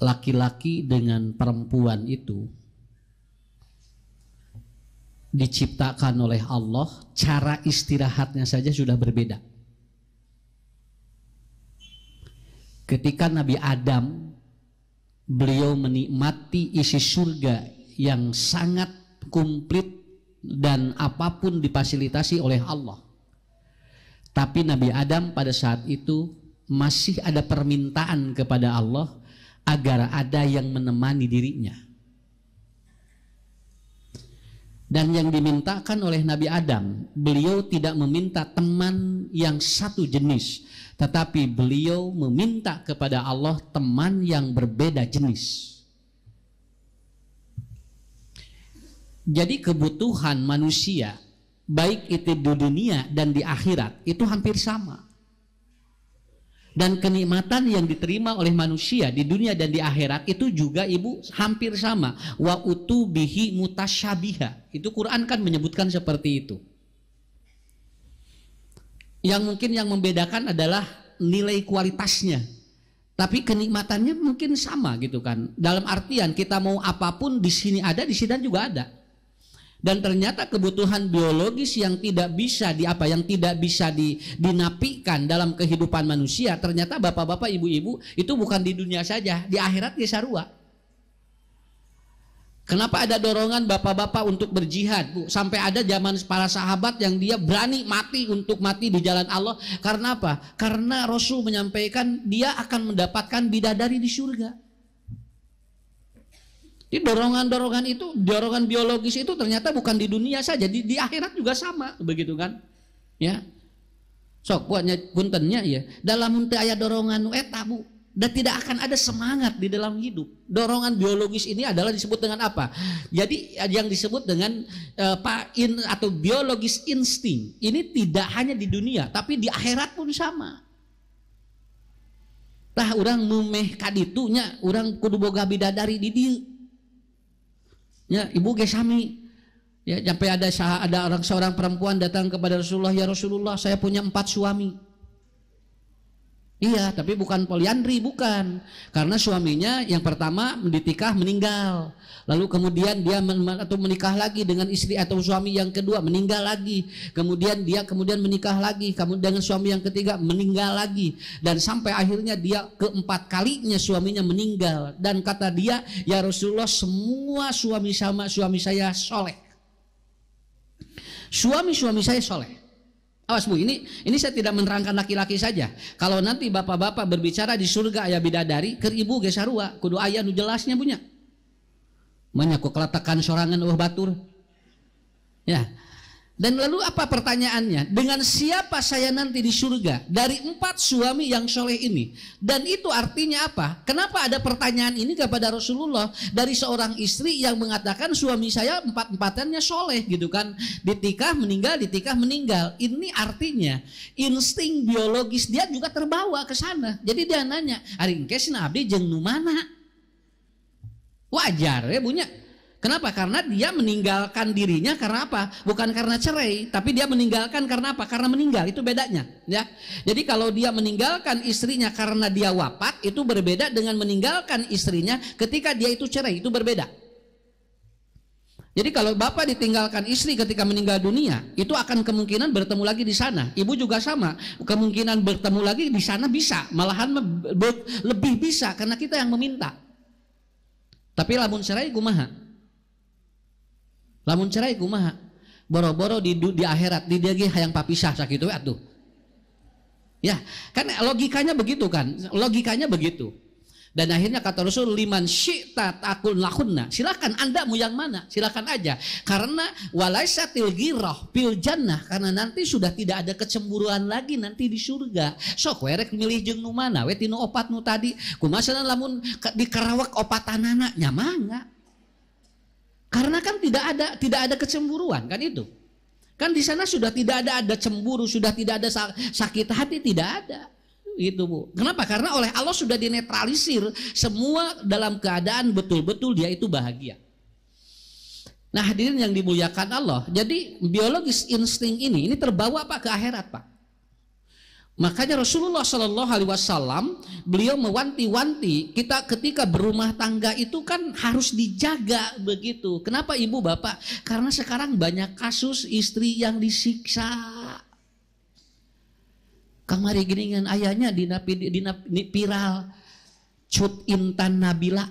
laki-laki dengan perempuan itu diciptakan oleh Allah, cara istirahatnya saja sudah berbeda. Ketika Nabi Adam, beliau menikmati isi surga yang sangat komplit dan apapun difasilitasi oleh Allah. Tapi Nabi Adam pada saat itu masih ada permintaan kepada Allah agar ada yang menemani dirinya. Dan yang dimintakan oleh Nabi Adam, beliau tidak meminta teman yang satu jenis, tetapi beliau meminta kepada Allah teman yang berbeda jenis. Jadi kebutuhan manusia, baik itu di dunia dan di akhirat, itu hampir sama. Dan kenikmatan yang diterima oleh manusia di dunia dan di akhirat itu juga ibu hampir sama. Wa utubihi mutasyabiha. Itu Quran kan menyebutkan seperti itu. Yang mungkin yang membedakan adalah nilai kualitasnya. Tapi kenikmatannya mungkin sama gitu kan. Dalam artian kita mau apapun di sini ada, di sini juga ada. Dan ternyata kebutuhan biologis yang tidak bisa dinapikan dalam kehidupan manusia, ternyata bapak-bapak, ibu-ibu, itu bukan di dunia saja, di akhirat ya sarua. Kenapa ada dorongan bapak-bapak untuk berjihad, Bu? Sampai ada zaman para sahabat yang dia berani mati untuk mati di jalan Allah. Karena apa? Karena Rasul menyampaikan dia akan mendapatkan bidadari di surga. Jadi dorongan-dorongan itu, dorongan biologis itu ternyata bukan di dunia saja, di akhirat juga sama, begitu kan? Ya, sok buatnya puntennya ya. Dalam munte aya dorongan eta Bu, dan tidak akan ada semangat di dalam hidup. Dorongan biologis ini adalah disebut dengan apa? Jadi yang disebut dengan atau biologis insting. Ini tidak hanya di dunia, tapi di akhirat pun sama. Tah orang memeh kaditunya, orang kudu boga bidadari di dieu. Ya, ibu gesami. Ya, sampai ada seorang perempuan datang kepada Rasulullah, ya Rasulullah, saya punya 4 suami. Iya, tapi bukan poliandri, bukan. Karena suaminya yang pertama ditikah meninggal. Lalu kemudian dia menikah lagi dengan istri atau suami yang kedua, meninggal lagi. Kemudian dia menikah lagi, kemudian dengan suami yang ketiga meninggal lagi. Dan sampai akhirnya dia keempat kalinya suaminya meninggal. Dan kata dia, ya Rasulullah, semua suami saya soleh. Suami-suami saya soleh. Awas Bu, ini saya tidak menerangkan laki-laki saja. Kalau nanti bapak-bapak berbicara di surga aya bidadari, keur ibu ge sarua, kudu aya nu jelasnya punya. Manya ku kelatakan sorangan batur. Ya. Dan lalu apa pertanyaannya? Dengan siapa saya nanti di surga? Dari 4 suami yang soleh ini. Dan itu artinya apa? Kenapa ada pertanyaan ini kepada Rasulullah dari seorang istri yang mengatakan suami saya 4-4-nya soleh gitu kan? Ditikah meninggal, ditikah meninggal. Ini artinya insting biologis dia juga terbawa ke sana. Jadi dia nanya, ari engke cenah abdi jeung nu mana? Wajar ya punya. Kenapa? Karena dia meninggalkan dirinya karena apa? Bukan karena cerai, tapi dia meninggalkan karena apa? Karena meninggal, itu bedanya, ya. Jadi kalau dia meninggalkan istrinya karena dia wafat, itu berbeda dengan meninggalkan istrinya ketika dia itu cerai, itu berbeda. Jadi kalau bapak ditinggalkan istri ketika meninggal dunia, itu akan kemungkinan bertemu lagi di sana. Ibu juga sama, kemungkinan bertemu lagi di sana bisa, malahan lebih bisa karena kita yang meminta. Tapi lamun cerai kumaha? Lamun cerai kumaha? Boro-boro di akhirat di dia ge hayang papisah sakitu we atuh. Ya, kan logikanya begitu kan? Logikanya begitu. Dan akhirnya kata Rasul, liman syi'ta taqul lahunna. Silakan Anda mau yang mana? Silakan aja. Karena walaisatil ghirah fil jannah, karena nanti sudah tidak ada kecemburuan lagi nanti di surga. Sok we rek milih jeung nu mana? We tinu opat nu tadi. Kumaha lamun di Karawak opatanana nya mangga. Karena kan tidak ada kecemburuan kan itu. Kan di sana sudah tidak ada cemburu, sudah tidak ada sakit hati, tidak ada. Gitu Bu. Kenapa? Karena oleh Allah sudah dinetralisir semua dalam keadaan betul-betul dia itu bahagia. Nah hadirin yang dimuliakan Allah, jadi biologis insting ini terbawa Pak ke akhirat Pak. Makanya Rasulullah Shallallahu Alaihi Wasallam beliau mewanti-wanti kita ketika berumah tangga itu kan harus dijaga begitu. Kenapa ibu bapak? Karena sekarang banyak kasus istri yang disiksa. Kamari gini kan ayahnya di viral cut Intan Nabila.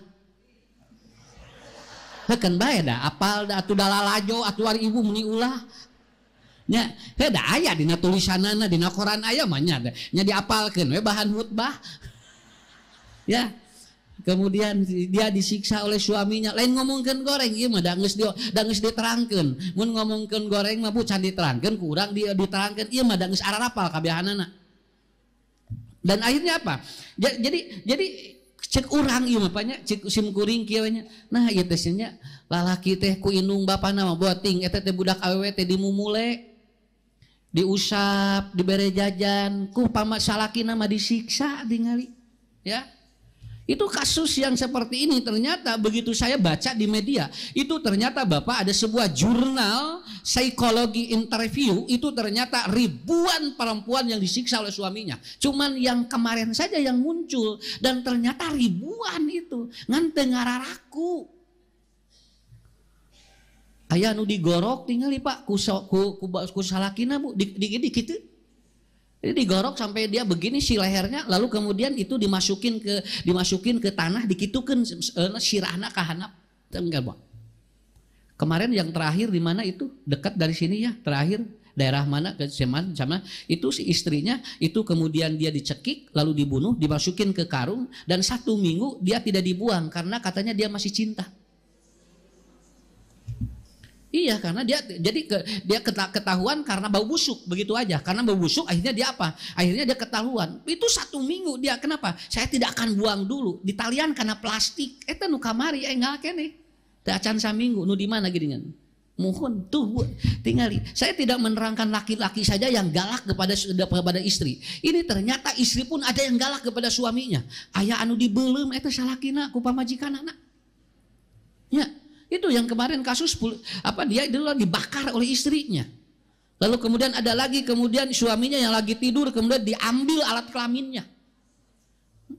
Kan bae dah apal dah atuh dalalajo atuh ari ibu meni ulah. Nya da aya dina tulisanana dina koran aya mah nya diapalkeun we bahan khutbah. Ya. Kemudian dia disiksa oleh suaminya. Lain ngomongkeun goreng ieu mah da geus diterangkeun. Mun ngomongkeun goreng mah bu can diterangkeun ku urang dia diterangkeun ieu mah da geus ararapal kabehanana. Dan akhirnya apa? Jadi cek urang ieu mah nya cek sim kuring kieu nya. Nah ieu teh nya lalaki teh ku indung bapana mah boting eta teh budak awewe teh dimumule. Diusap, dibere jajan, ku pamat salakina mah disiksa ningali. Ya. Itu kasus yang seperti ini ternyata begitu saya baca di media, itu ternyata Bapak ada sebuah jurnal psikologi interview, itu ternyata ribuan perempuan yang disiksa oleh suaminya. Cuman yang kemarin saja yang muncul dan ternyata ribuan itu ngan teu ngararaku. Aya nu digorok tinggal Pak ku salakina Bu di kitu. Jadi digorok sampai dia begini si lehernya lalu kemudian itu dimasukin ke tanah dikitukeun sirahna ka handap. Enggak, Bu. Kemarin yang terakhir di mana itu dekat dari sini ya, terakhir daerah mana ke sama itu si istrinya itu kemudian dia dicekik lalu dibunuh, dimasukin ke karung dan 1 minggu dia tidak dibuang karena katanya dia masih cinta. Iya karena dia ketahuan karena bau busuk begitu aja. Karena bau busuk akhirnya dia apa? Akhirnya dia ketahuan. Itu 1 minggu dia kenapa? Saya tidak akan buang dulu. Di talian karena plastik. Eta nu kamari enggak kene. Teu acan saminggu nu di mana geuningan. Mohon tuh tingali. Saya tidak menerangkan laki-laki saja yang galak kepada istri. Ini ternyata istri pun ada yang galak kepada suaminya. Aya anu dibeulem eta salakina ku pamajikanana. Ya. Itu yang kemarin kasus dia dulu dibakar oleh istrinya. Lalu kemudian ada lagi kemudian suaminya yang lagi tidur kemudian diambil alat kelaminnya.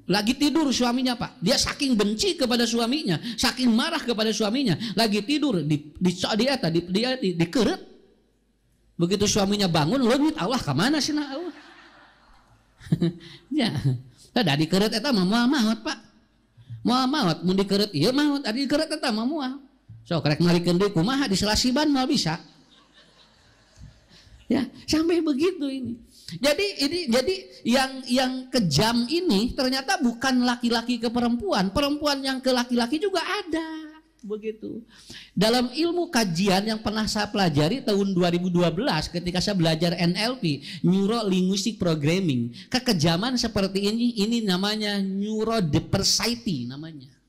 Lagi tidur suaminya Pak. Dia saking benci kepada suaminya, saking marah kepada suaminya, lagi tidur dia dikeret. Begitu suaminya bangun leungit Allah ka mana sih Allah. Ya. Tah dikeret eta mah moal maot Pak. Moal maot mun dikeret ieu maot, ari dikeret eta mah moal. So karek ngalikeun deui kumaha di selasiban mal bisa. Ya, sampai begitu ini. Jadi yang kejam ini ternyata bukan laki-laki ke perempuan, perempuan yang ke laki-laki juga ada. Begitu. Dalam ilmu kajian yang pernah saya pelajari tahun 2012 ketika saya belajar NLP, Neuro Linguistic Programming, kekejaman seperti ini namanya neurodiversity namanya.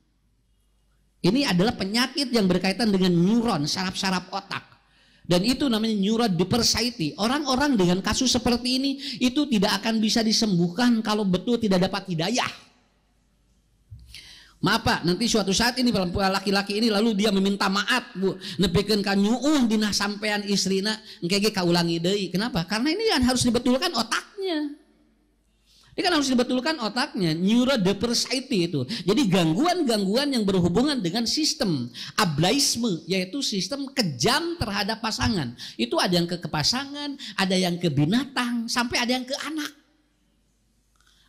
Ini adalah penyakit yang berkaitan dengan neuron, saraf-saraf otak. Dan itu namanya neurodiversity. Orang-orang dengan kasus seperti ini itu tidak akan bisa disembuhkan kalau betul tidak dapat hidayah. Maaf Pak, nanti suatu saat ini laki-laki ini lalu dia meminta maaf Bu, nepikeun ka nyuuh dina sampean istrina, engke ge kaulangi deui. Kenapa? Karena ini kan harus dibetulkan otaknya. Ini kan harus dibetulkan otaknya, neurodiversity itu. Jadi gangguan-gangguan yang berhubungan dengan sistem ableisme, yaitu sistem kejam terhadap pasangan. Itu ada yang ke pasangan, ada yang ke binatang, sampai ada yang ke anak.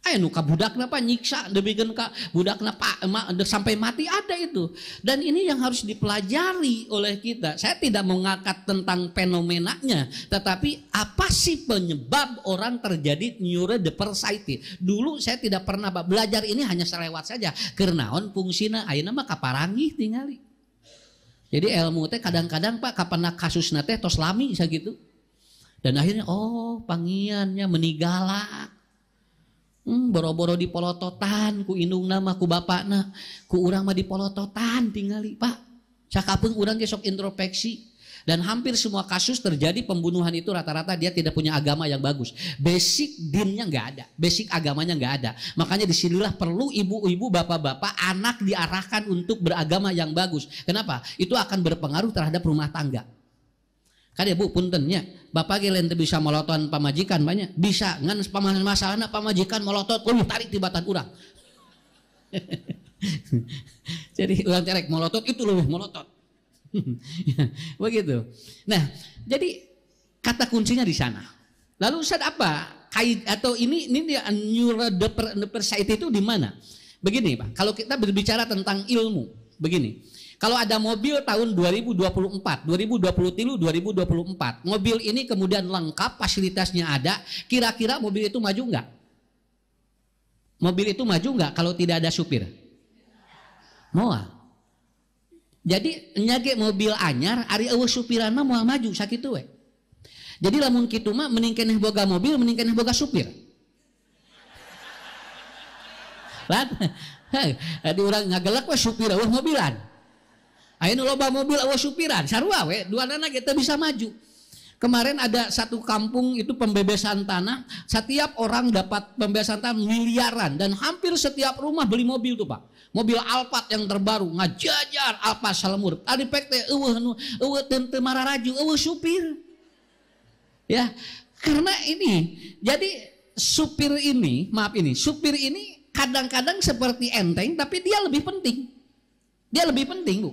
Aya nu ka budakna Pak nyiksa debikeun ka budakna Pak sampai mati ada itu. Dan ini yang harus dipelajari oleh kita. Saya tidak mengangkat tentang fenomenanya, tetapi apa sih penyebab orang terjadi neurodiversity? Dulu saya tidak pernah belajar ini, hanya selewat saja. Keurnaon fungsina ayeuna mah kaparanggih tingali. Jadi ilmu teh kadang-kadang Pak kapan kasusna teh tos lami sakitu. Dan akhirnya pangiannya menigalak. Boro-boro dipolototan ku indungna mah ku bapakna, ku urang mah dipolototan tingali Pak. Cakapeung urang ge sok introspeksi. Dan hampir semua kasus terjadi pembunuhan itu rata-rata dia tidak punya agama yang bagus. Basic dinnya nggak ada, basic agamanya nggak ada. Makanya disinilah perlu ibu-ibu, bapak-bapak, anak diarahkan untuk beragama yang bagus. Kenapa? Itu akan berpengaruh terhadap rumah tangga. Kade Bu puntennya, bapak ge lain teu bisa molotoan pamajikan banyak. Bisa ngan masalahna pamajikan molotot tarik tibatan urang. Jadi urang cerek molotot itu lebih molotot. Begitu. Nah, jadi kata kuncinya di sana. Lalu Ustaz apa? Kait atau ini dia neurodepersight itu di mana? Begini Pak, kalau kita berbicara tentang ilmu, begini. Kalau ada mobil tahun 2024, 2023, 2024, mobil ini kemudian lengkap, fasilitasnya ada, kira-kira mobil itu maju nggak? Mobil itu maju nggak kalau tidak ada supir? Moal. Jadi nyage mobil anyar, ari eueuh supirana moal maju sakitu we. Jadi lamun kitu mah mending keneh boga mobil, mending keneh boga supir. Lan, adi urang ngagelak we supir eueuh mobilan. Ayeuna loba mobil eueuh supiran, sarua we, duanana ge teu bisa maju. Kemarin ada satu kampung itu pembebasan tanah, setiap orang dapat pembebasan tanah miliaran dan hampir setiap rumah beli mobil tuh Pak. Mobil Alphard yang terbaru, ngajajar Alphard Salemur. Adi pek teh eueuh teu mararaju, eueuh supir. Ya, karena ini, jadi supir ini, maaf ini, supir ini kadang-kadang seperti enteng, tapi dia lebih penting. Dia lebih penting Bu.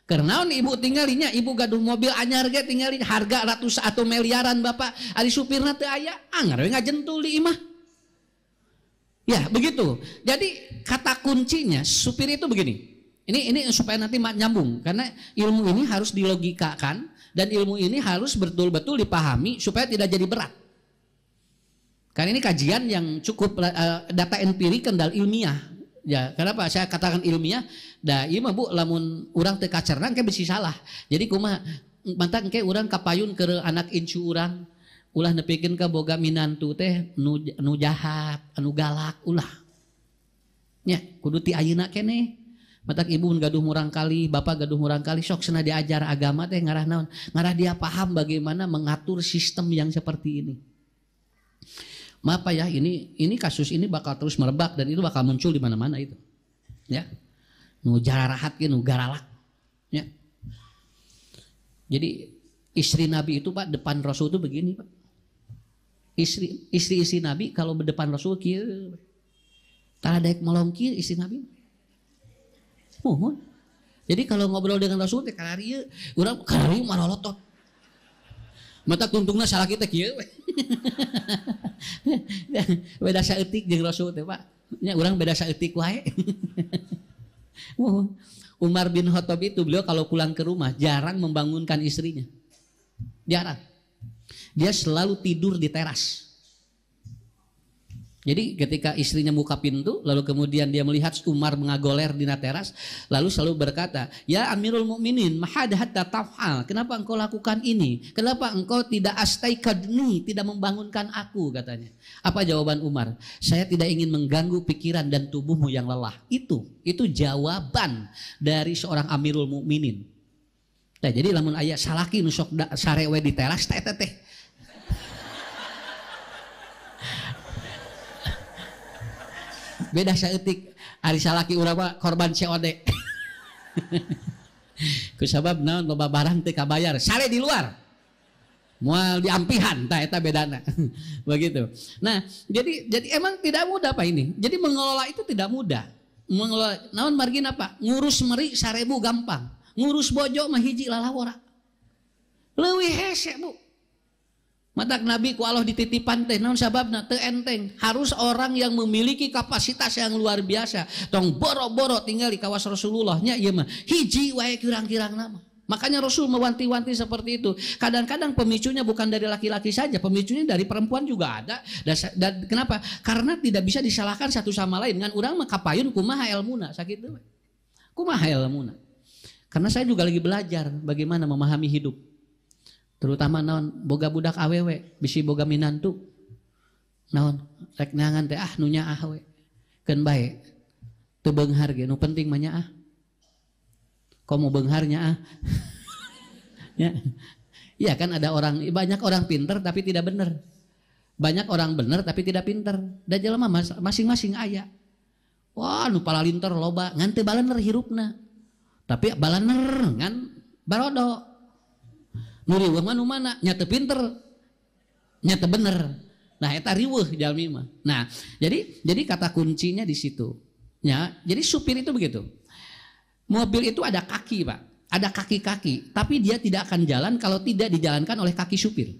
Karena ibu tinggalinya, ibu gaduh mobil anyar ge tinggali harga ratus atau miliaran bapak, ari supirna teu aya, anggar we ngajentul di imah. Ya begitu. Jadi kata kuncinya supir itu begini. Ini supaya nanti nyambung, karena ilmu ini harus dilogikakan dan ilmu ini harus betul-betul dipahami supaya tidak jadi berat. Karena ini kajian yang cukup data empirik kendal ilmiah. Ya, kenapa saya katakan ilmiah? Da ieu mah Bu, lamun urang teu kacerna engke bisi salah. Jadi kumaha mantak engke urang kapayun ke anak incu urang, ulah nepikeun ka boga minantu teh nu jahat, anu galak ulah. Nya, kudu ti ayeuna keneh. Matak ibu gaduh murang kali, bapak gaduh murang kali, sok cenah diajar agama teh ngarah naon? Ngarah dia paham bagaimana mengatur sistem yang seperti ini. Maaf ya, ini kasus ini bakal terus merebak dan itu bakal muncul di mana-mana itu. Ya. Nu jararahat ge nu garalak. Ya. Jadi istri Nabi itu Pak depan Rasul itu begini Pak. Istri Nabi kalau depan Rasul kieu. Tara daek molong kieu istri Nabi. Mohon. Jadi kalau ngobrol dengan Rasul teh kalarieu, urang kalarieu marolotot. Mata tuntungna salah kita kieu. Beda saeutik jeung Rasul teh Pak. Nya urang beda saeutik wae. Umar bin Khattab itu beliau kalau pulang ke rumah jarang membangunkan istrinya. Jarang. Dia selalu tidur di teras. Jadi ketika istrinya buka pintu, lalu kemudian dia melihat Umar mengagoler di teras, lalu selalu berkata, "Ya Amirul Mukminin, mahad hatta taf'al? Kenapa engkau lakukan ini? Kenapa engkau tidak astaikadni, tidak membangunkan aku?" katanya. Apa jawaban Umar? "Saya tidak ingin mengganggu pikiran dan tubuhmu yang lelah." Itu jawaban dari seorang Amirul Mukminin. Nah, jadi lamun aya salaki nu sok sarewe di teras teh beda saeutik ari salaki urang mah korban COD. Kusabab naon loba barang teu kabayar, sare di luar. Moal diampihan tah eta bedana. Begitu. Nah, jadi emang tidak mudah Pak ini. Jadi mengelola itu tidak mudah. Mengelola naon margin apa? Ngurus meri 1000 gampang. Ngurus bojo mah hiji lalawora. Leuwih hese Bu. Matak Nabi ku Allah dititipan teh naon sababna teu enteng. Harus orang yang memiliki kapasitas yang luar biasa. Tong boro-boro tinggal di kawas Rasulullah nya ieu mah hiji wae kirang-kirang nama. Makanya Rasul mewanti-wanti seperti itu. Kadang-kadang pemicunya bukan dari laki-laki saja, pemicunya dari perempuan juga ada. Dan kenapa? Karena tidak bisa disalahkan satu sama lain. Ngan urang mah kapayun kumaha elmuna sakitu. Kumaha elmuna. Karena saya juga lagi belajar bagaimana memahami hidup. Terutama naon boga budak awewe bisi boga minantu naon rek neangan teh nu nyaah we keun bae teu beunghar ge nu penting mah nyaah komo beunghar nyaah. Ya. Iya kan ada orang banyak orang pinter tapi tidak benar, banyak orang benar tapi tidak pinter, da jelema masing-masing aya. Wah nu palalinter loba ngan teu balener hirupna tapi balener ngan barodo. Nu riweuh mah nu mana? Nya teu pinter, nya teu bener. Nah, eta riweuh jalmi mah. Nah, jadi kata kuncinya di situ. Ya, jadi supir itu begitu. Mobil itu ada kaki, Pak. Ada kaki-kaki, tapi dia tidak akan jalan kalau tidak dijalankan oleh kaki supir.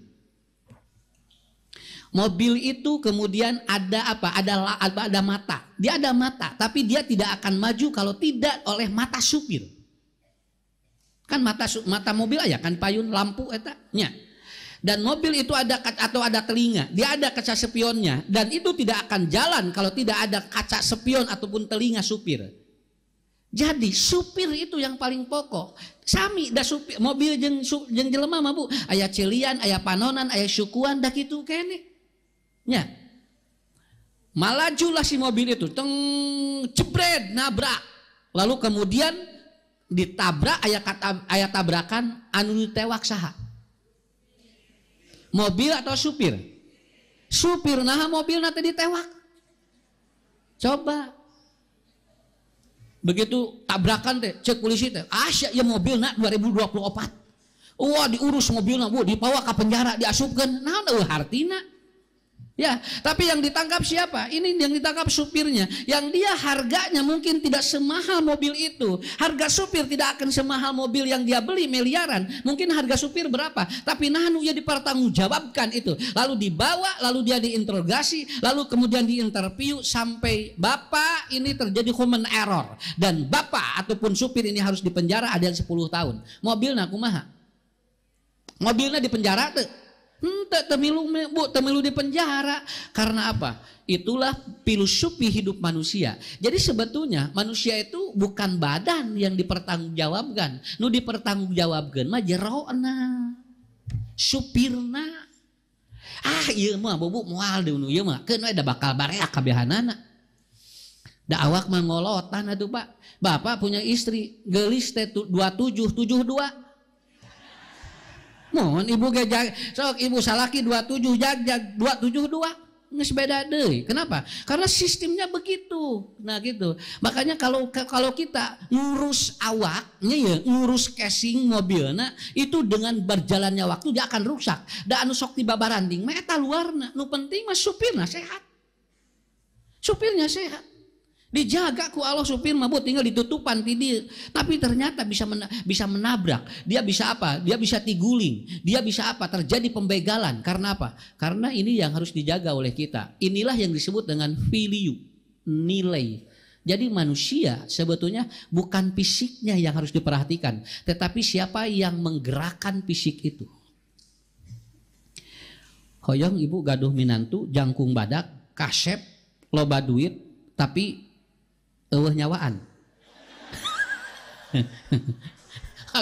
Mobil itu kemudian ada apa? Ada mata. Dia ada mata, tapi dia tidak akan maju kalau tidak oleh mata supir. Kan mata mobil aja kan payun lampu eta nya. Dan mobil itu ada telinga, dia ada kaca spionnya, dan itu tidak akan jalan kalau tidak ada kaca spion ataupun telinga supir. Jadi supir itu yang paling pokok. Sami da supir mobil jeung jelema mah Bu, aya celian, aya panonan, aya syukuan dah kitu kene. Nya. Malajulah si mobil itu, teng jebret nabrak. Lalu kemudian ditabrak aya tabrakan anu ditewak saha? Mobil atau supir? Supir nah mobil nanti ditewak. Coba begitu tabrakan teh cek polisi teh asya ya mobil nak 2024 wah diurus mobilna Bu dibawa ke penjara diasupkeun naon eueuh hartina ya. Tapi yang ditangkap siapa? Ini yang ditangkap supirnya, yang dia harganya mungkin tidak semahal mobil itu. Harga supir tidak akan semahal mobil yang dia beli miliaran. Mungkin harga supir berapa, tapi nahnu ya dipertanggungjawabkan itu, lalu dibawa, lalu dia diinterogasi, lalu kemudian diinterview sampai bapak ini terjadi human error, dan bapak ataupun supir ini harus dipenjara ada yang 10 tahun. Mobilnya kumaha? Mobilnya dipenjara tuh. Temilu di penjara. Karena apa? Itulah filosofi hidup manusia. Jadi sebetulnya manusia itu bukan badan yang dipertanggungjawabkan. Nu dipertanggungjawabkan mah jerona, supirna. Ieu mah bobu moal deui nu ieu mah keun we da bakal bareak kabehanana. Da awak mah ngolotan atuh Pak. Bapak punya istri geulis teh 2772. Mohon ibu gejag, sok ibu salaki 27 jag 272 geus beda deui. Kenapa? Karena sistemnya begitu. Nah gitu. Makanya kalau kita ngurus awaknya ya, ngurus casing mobilna itu dengan berjalannya waktu dia akan rusak. Da anu sok tibabaranding mah eta luarna. Nu penting mah supirna sehat. Supirnya sehat. Dijaga ku Allah supir mah Bu tinggal ditutupan ti dieu. Tapi ternyata bisa menabrak. Dia bisa apa? Dia bisa tiguling. Dia bisa apa? Terjadi pembegalan. Karena apa? Karena ini yang harus dijaga oleh kita. Inilah yang disebut dengan value, nilai. Jadi manusia sebetulnya bukan fisiknya yang harus diperhatikan, tetapi siapa yang menggerakkan fisik itu. Hoyong ibu gaduh minantu, jangkung badak, kasep, loba duit, tapi eueuh nyawaan.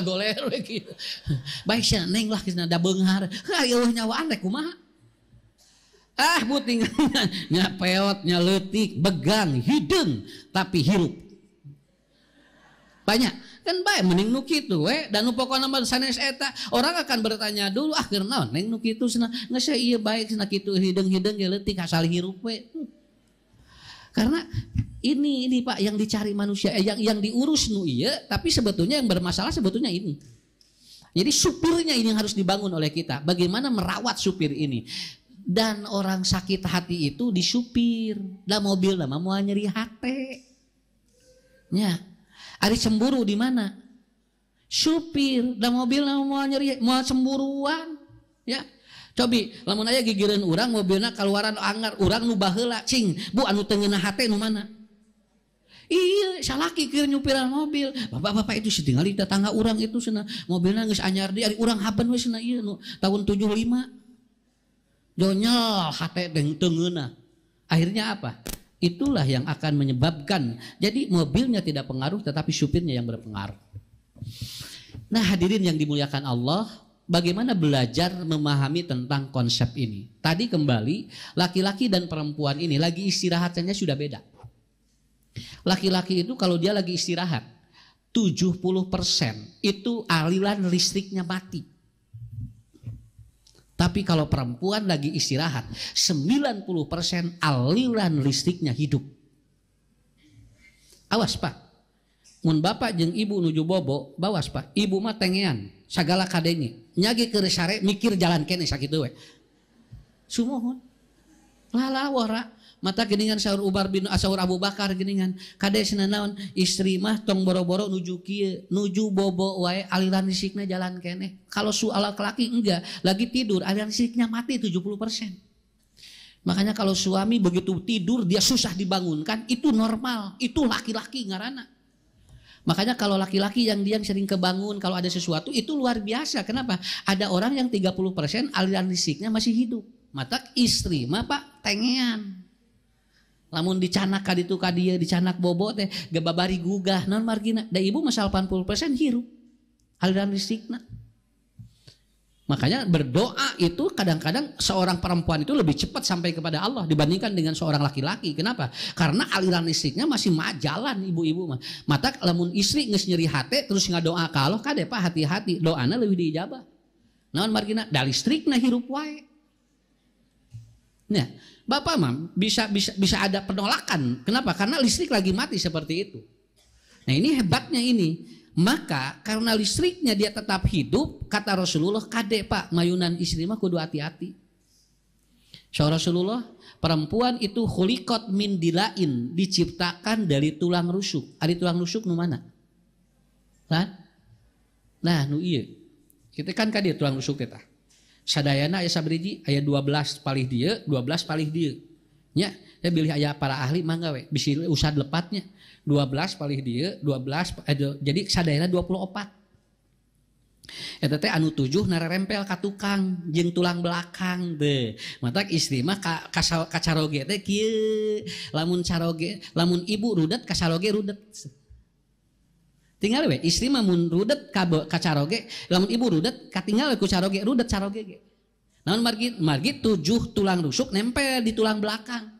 Goler we kieu. Baik sia neng lah kisna da beunghar. Eueuh nyawaan rek kumaha? Bu tinggal nya peot, nya leutik, begang, hideung tapi hirup. Banyak kan bae mending nu kitu we, dan nu pokona mah sanes eta orang akan bertanya dulu keur naon neng nu kitu cenah geus ieu bae cenah kitu hideung-hideung ge leutik asal hirup we. Karena ini Pak yang dicari manusia, yang diurus nu iya, tapi sebetulnya yang bermasalah sebetulnya ini. Jadi supirnya ini yang harus dibangun oleh kita. Bagaimana merawat supir ini? Dan orang sakit hati itu di supir, da mobil mah moal nyeri hate. Nya, ari cemburu di mana? Supir, da mobil mah moal nyeri, moal cemburuan, ya. Cobi, lamun aya gigireun urang mobilna kaluaran anggar, urang nu baheula, cing, Bu anu teu ngeunah hate nu mana? Iya, salaki keur nyupiran mobil. Bapak-bapak itu setinggali tetangga urang itu cenah, mobilna geus anyar di ari urang haben we cenah ieu nu tahun 75. Jonyol hate teu ngeunah. Akhirnya apa? Itulah yang akan menyebabkan. Jadi mobilnya tidak pengaruh tetapi supirnya yang berpengaruh. Nah, hadirin yang dimuliakan Allah, bagaimana belajar memahami tentang konsep ini? Tadi kembali, laki-laki dan perempuan ini lagi istirahatnya sudah beda. Laki-laki itu kalau dia lagi istirahat, 70% itu aliran listriknya mati. Tapi kalau perempuan lagi istirahat, 90% aliran listriknya hidup. Awas Pak, mun bapak jeung ibu nuju bobo, bawas Pak, ibu mah tengean. sagala kadenge nyagi keur sare mikir jalan kene sakitu we sumohon lala wara mata geningan saur Umar bin saur Abu Bakar geningan kade naon istri mah tong boro-boro nuju kieu nuju bobo wae aliran listrikna jalan kene kalau soal laki enggak lagi tidur aliran listriknya mati 70%. Makanya kalau suami begitu tidur dia susah dibangunkan itu normal, itu laki-laki ngaranna. Makanya kalau laki-laki yang dia sering kebangun kalau ada sesuatu itu luar biasa. Kenapa? Ada orang yang 30% aliran listriknya masih hidup. Mata istri mah Pak tengean. Lamun dicanak ka ditu ka dieu dicanak bobo teh gebabari gugah naon margina. Da ibu mah 80% hirup aliran listrikna. Makanya berdoa itu kadang-kadang seorang perempuan itu lebih cepat sampai kepada Allah dibandingkan dengan seorang laki-laki. Kenapa? Karena aliran listriknya masih jalan ibu-ibu mah. Mata lamun istri geus nyeri hate terus ngadoa ka Allah kade Pak hati-hati doana leuwih diijabah. Naon margina da listrikna hirup wae. Nah, Bapak mah bisa ada penolakan. Kenapa? Karena listrik lagi mati seperti itu. Nah, ini hebatnya ini. Maka karena listriknya dia tetap hidup, kata Rasulullah, kade Pak, mayunan istri mah kudu hati-hati. Saur Rasulullah, perempuan itu khuliqat min dilain, diciptakan dari tulang rusuk. Ari tulang rusuk nu mana? Kan? Nah, nu ieu. Kita kan kade tulang rusuk teh. Sadayana aya sabriji, aya 12 palih dieu, 12 palih dieu. Nya, saya pilih aya para ahli mangga we, bisi usad lepatnya. 12 palih dieu, 12 jadi sadayana 24. Eta teh anu 7 narerempel ka tukang jeung tulang belakang teh. Matak istri mah ka caroge teh kieu. Lamun caroge, lamun ibu rudet ka caroge rudet. Tinggal we istri mah mun rudet ka caroge, lamun ibu rudet katinggal ku caroge rudet caroge ge. Naon margi 7 tulang rusuk nempel di tulang belakang.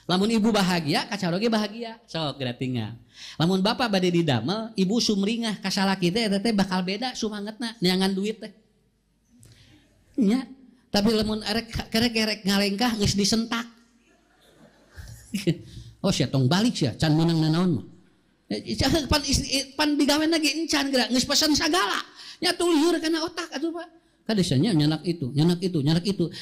Lamun ibu bahagia, kacaroge bahagia. Sok geura tinggal. Lamun bapak bade didamel, ibu sumringah ka salaki teh eta teh bakal beda sumangetna neangan duit teh. Nya, tapi lamun kerek ngalengkah geus disentak. Oh sia tong balik sia, can meunang nanaon mah. Pan digawean lagi encan geura geus pesan sagala. Nya tulieur kana otak atuh Pak. Kadesanya nyanak itu.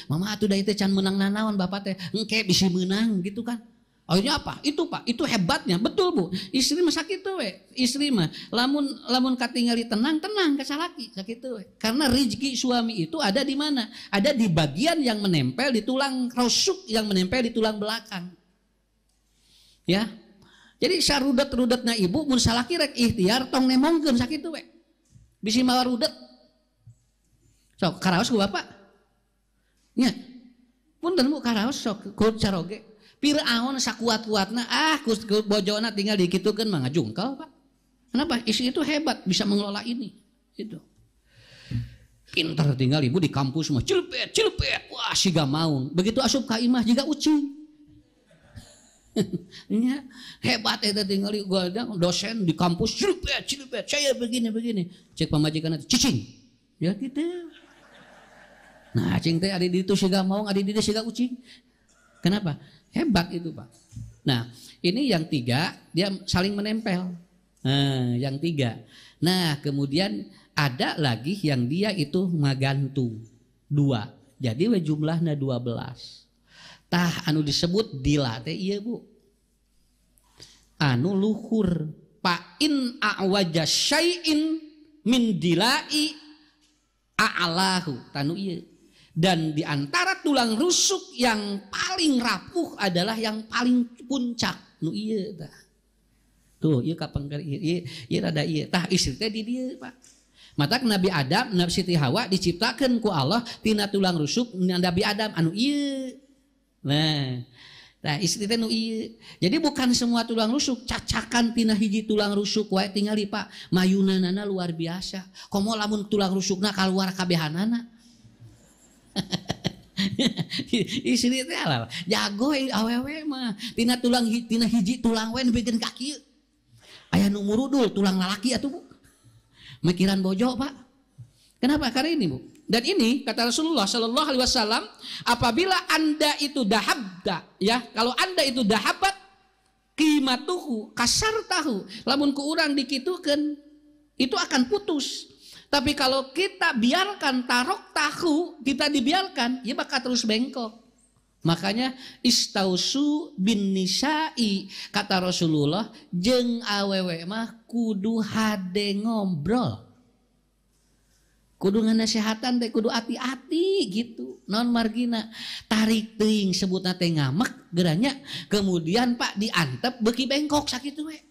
Mama atuh da teh can menang nanaon bapak teh. Engke bisi menang gitu kan. Akhirnya apa? Itu Pak, itu hebatnya. Betul Bu. Istri mah sakitu we. Istri mah lamun katingali tenang ka salaki sakitu we. Karena rezeki suami itu ada di mana? Ada di bagian yang menempel di tulang rusuk yang menempel di tulang belakang. Ya. Jadi sarudet-rudetna ibu mun salaki rek ikhtiar tong nemongkeun sakitu we. Bisi mawa rudet. Sok karaos ku bapak. Nya. Punten Bu karaos sok ku caroge. Firaun sakuat-kuatna ku bojona tinggal dikitukeun mah ngajungkal Pak. Kenapa? Istri itu hebat bisa mengelola ini. Itu. Pintar tinggal ibu di kampus mah cilepet. Wah siga maung. Begitu asup ka imah jiga ucing. Nya hebat eta tinggal gua dosen di kampus cilepet. Saya begini. Cek pamajikanna cicing. Ya gitu. Nah, cing teh ada di itu siga maung, ada di dieu siga ucing. Kenapa? Hebat itu, Pak. Nah, ini yang 3, dia saling menempel. Nah, yang 3. Nah, kemudian ada lagi yang dia itu magantung. 2. Jadi we jumlahna 12. Tah anu disebut dila teh ieu Bu. Anu luhur pa in awaja syai'in min dilai a'lahu tanu ieu. Dan di antara tulang rusuk yang paling rapuh adalah yang paling puncak. Nu ieu tah. Tuh, ieu kapengker ieu rada ieu. Tah istri teh di dieu, Pak. Matak Nabi Adam, Nabi Siti Hawa diciptakeun ku Allah tina tulang rusuk Nabi Adam anu ieu. Nah, istri teh nu ieu. Jadi bukan semua tulang rusuk cacakan tina hiji tulang rusuk wae tingali Pak. Mayunanana luar biasa. Komo lamun tulang rusukna kaluar kabehanana. Istri teh lah jago awewe mah tina hiji tulang we bikin kaki aya nu murudul tulang lalaki atuh Bu mikiran bojo Pak. Kenapa? Karena ini Bu. Dan ini kata Rasulullah Shallallahu Alaihi Wasallam, apabila anda itu dahabda, ya kalau anda itu dahabat qimatuhu kasar tahu lamun ku urang dikitukeun itu akan putus. Tapi kalau kita biarkan tarok tahu, kita dibiarkan, ya bakal terus bengkok. Makanya istausu bin nisa'i, kata Rasulullah, jeung awewe mah kudu hade ngobrol. Kudu nganasehatan teh kudu hati-hati gitu. Non margina tarik teuing sebutna teh ngamek geranya, kemudian Pak diantep beuki bengkok sakitu we.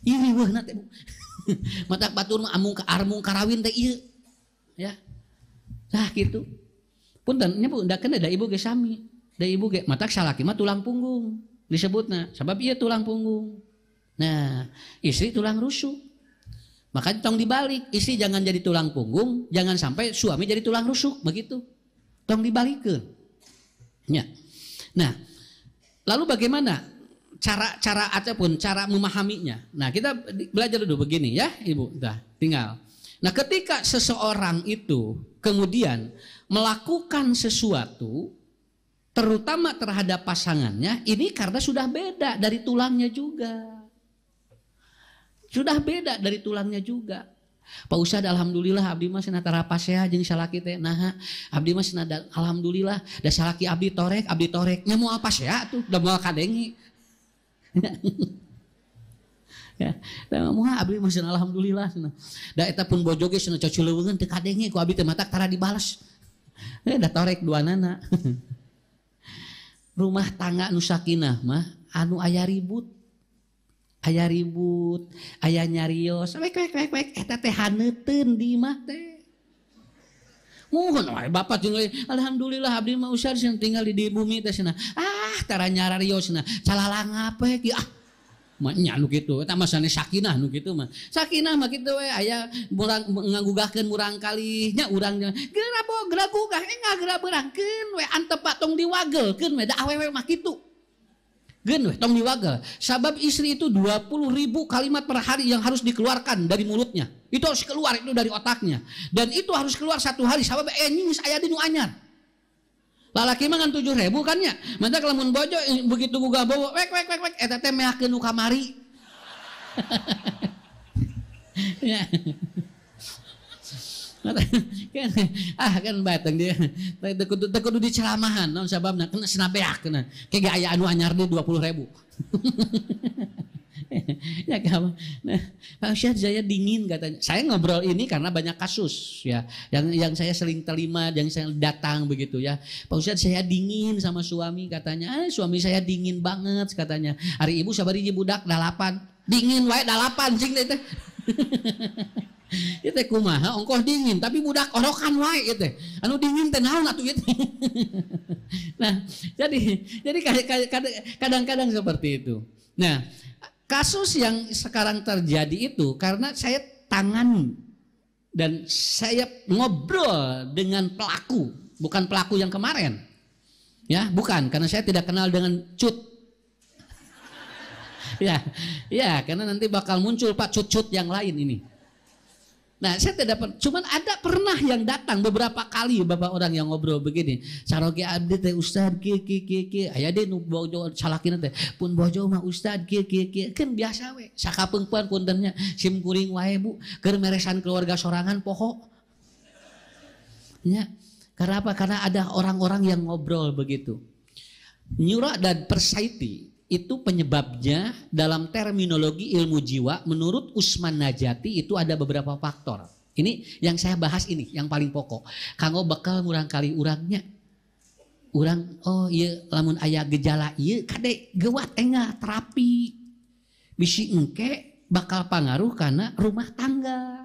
Ih weuhna teh Bu. Mata batur mah armung karawin teh ieu. Ya. Nah gitu. Punten nya Bu ndakeun da ibu ge sami. Da ibu ge matak salaki mah tulang punggung disebutna. Sabab ieu tulang punggung. Nah, istri tulang rusuk. Makanya tong dibalik, istri jangan jadi tulang punggung, jangan sampai suami jadi tulang rusuk, begitu. Tong dibalikeun. Ya. Nah, lalu bagaimana cara ataupun cara memahaminya? Nah, kita belajar dulu begini ya, Ibu. Dah, tinggal. Nah, ketika seseorang itu kemudian melakukan sesuatu terutama terhadap pasangannya, ini karena sudah beda dari tulangnya juga. Sudah beda dari tulangnya juga. Pak Ustad alhamdulillah abdi mah cenah tarapasea jeung salaki teh naha. Abdi mah cenah alhamdulillah da salaki abdi torek nya moal pasea tuh da moal kadengi. Ya, da moal abdi mah cenah alhamdulillah cenah. Da eta pun bojo ge cenah coculeuweun teu kadengi ku abdi teh matak tara dibales. Da torek duanana. Rumah tangga nu sakinah mah anu aya ribut, aya nyarios, wek eta teh haneuteun di imah teh. Muhun wae bapak jeung alhamdulillah abdi mah usar tinggal di bumi teh cenah. Tara nyarios cenah, calalangap we ki mah nya nu kitu, eta mah sane sakinah nu kitu mah. Sakinah mah kitu we aya murang ngagugahkeun murang kali nya urang geura gugah geura beurangkeun we antep tong diwagelkeun we da awewe mah kitu. Gen tong diwagel. Sabab istri itu 20.000 kalimat per hari yang harus dikeluarkan dari mulutnya. Itu harus keluar itu dari otaknya. Dan itu harus keluar satu hari. Sabab geus aya di nu anyar. Lalaki mah ngan 7.000 kan nya. Mantap lamun bojo begitu gugah bowo wek eta teh meahkeun nu kamari. Ya. Kan batang dia kudu dicelamahan naon sababna kena sinabeak kena kege aya anu anyar di 20.000. Ya kamu. Nah, Pak Ustadz saya dingin katanya. Saya ngobrol ini karena banyak kasus ya yang saya sering terima, yang saya datang begitu ya. Pak Ustadz saya dingin sama suami katanya. Suami saya dingin banget katanya. Hari ibu sabari budak 8. Dingin wae 8 cing teh. Itu kumaha ongkoh dingin tapi budak orokan wae gitu. Anu dingin teh naon atuh ieu. Nah, jadi kadang-kadang seperti itu. Nah, kasus yang sekarang terjadi itu karena saya tangani dan saya ngobrol dengan pelaku, bukan pelaku yang kemarin. Ya, bukan karena saya tidak kenal dengan cut. Ya, karena nanti bakal muncul Pak cut-cut yang lain ini. Nah, saya tidak cuman ada pernah yang datang beberapa kali bapak orang yang ngobrol begini. Saroge abdi teh Ustad kieu aya deui nu bojo salakina teh pun bojo mah Ustad kieu kan biasa we. Sakapeungpeun puntennya sim kuring wae Bu keur meresan keluarga sorangan poho. Ya. Karena apa? Karena ada orang-orang yang ngobrol begitu. Nyura dan persaiti itu penyebabnya dalam terminologi ilmu jiwa menurut Usman Najati itu ada beberapa faktor. Ini yang saya bahas ini yang paling pokok. Kanggo bakal murang kali urangnya. Urang oh iya lamun aya gejala ieu kade geuwat engah terapi. Bisi engke bakal pangaruh karena rumah tangga.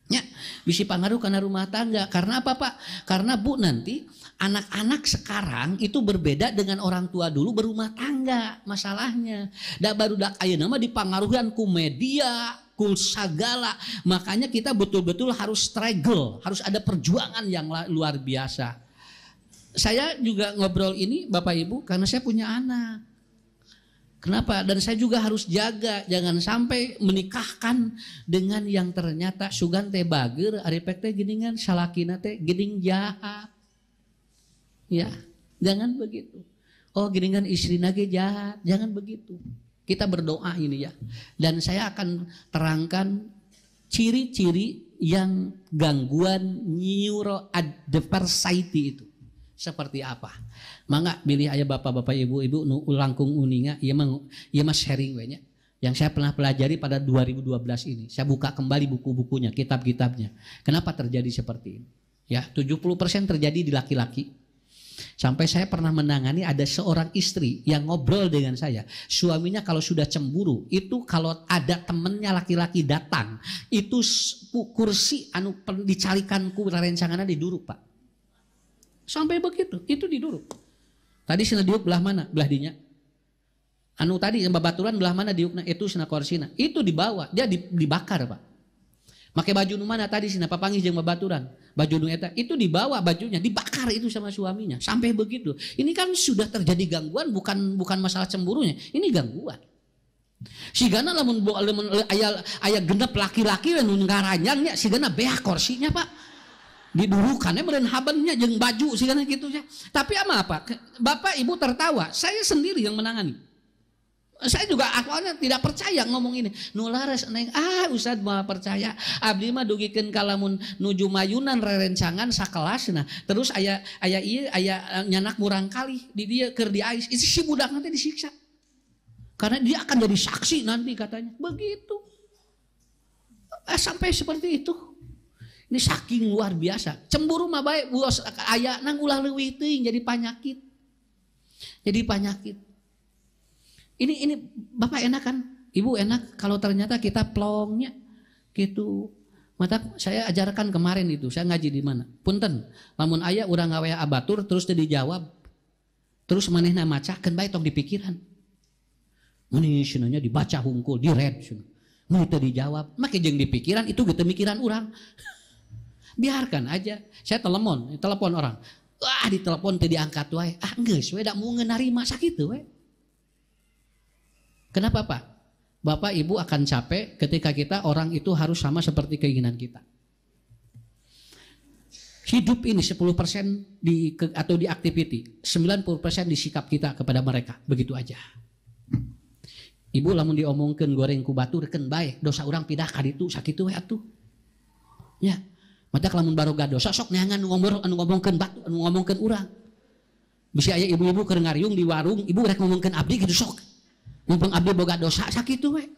Ya, bisi pangaruh karena rumah tangga. Karena apa Pak? Karena Bu nanti anak-anak sekarang itu berbeda dengan orang tua dulu berumah tangga masalahnya. Da barudak ayeuna mah dipangaruhan ku media, ku sagala. Makanya kita betul-betul harus struggle, harus ada perjuangan yang luar biasa. Saya juga ngobrol ini Bapak Ibu karena saya punya anak. Kenapa? Dan saya juga harus jaga jangan sampai menikahkan dengan yang ternyata sugan teh bager, aripek teh geuningan salakina teh geuning jahat. Ya, jangan begitu. Oh, geuningan istrina ge jahat, jangan begitu. Kita berdoa ini ya. Dan saya akan terangkan ciri-ciri yang gangguan neurodiversity itu seperti apa? Mangga pilih ayah bapak-bapak ibu-ibu nu langkung uninga ieu mah sharing we nya. Yang saya pernah pelajari pada 2012 ini. Saya buka kembali buku-bukunya, kitab-kitabnya. Kenapa terjadi seperti ini? Ya, 70% terjadi di laki-laki. Sampai saya pernah menangani ada seorang istri yang ngobrol dengan saya. Suaminya kalau sudah cemburu, itu kalau ada temennya laki-laki datang, itu kursi anu dicarikan ku rencangannya diduruk, Pak. Sampai begitu, itu diduruk. Tadi sina diuk belah mana? Belah dinya. Anu tadi yang babaturan belah mana diukna? Itu sina korsina. Itu dibawa, dia dibakar, Pak. Make baju nu mana tadi sina papanggih jeung babaturan. Baju nu eta itu dibawa bajunya, dibakar itu sama suaminya. Sampai begitu. Ini kan sudah terjadi gangguan, bukan masalah cemburunya. Ini gangguan. Sigana lamun aya genep laki-laki nu ngaranyang nya sigana beak korsinya, Pak. Didurukannya meureun habennya jeung baju sigana kitu nya. Tapi apa? Bapak Ibu tertawa, saya sendiri yang menangani. Saya juga awalnya tidak percaya ngomong ini. Nulares neng Ustad mau percaya. Abdi mah dugikeun ka lamun nuju mayunan rerencangan sakelas nah. Terus aya nyanak murang kali di dia keur diais. Itu si budak nanti disiksa. Karena dia akan jadi saksi nanti katanya. Begitu. Sampai seperti itu. Ini saking luar biasa. Cemburu mah bae bos aya nang ulah leuwih teuing jadi penyakit. Jadi penyakit. Ini Bapak enak kan? Ibu enak kalau ternyata kita plongnya gitu. Mata saya ajarkan kemarin itu, saya ngaji di mana? Punten, lamun aya urang gawe abatur terus teu dijawab. Terus manehna macakeun bae tong dipikiran. Mun cenanya dibaca hungkul, diread cenah. Mun teu dijawab, make jeung dipikiran itu ge teu mikiran urang. Biarkan aja. Saya telepon orang. Wah, ditelepon teu diangkat wae. Geus we da mun narima sakitu we. Kenapa Pak? Bapak Ibu akan capek ketika kita orang itu harus sama seperti keinginan kita. Hidup ini 10% atau di activity, 90% di sikap kita kepada mereka, begitu aja. Ibu lamun diomongkeun goreng ku baturkeun bae, dosa urang pidah ka ditu sakitu we atuh. Ya. Mata lamun baroga dosa sok neangan anu ngomongkeun batu, anu ngomongkeun urang. Bisi aya ibu-ibu keur ngariung di warung, ibu rek ngomongkeun abdi kitu sok. Mumpung abdi boga dosa sakitu we.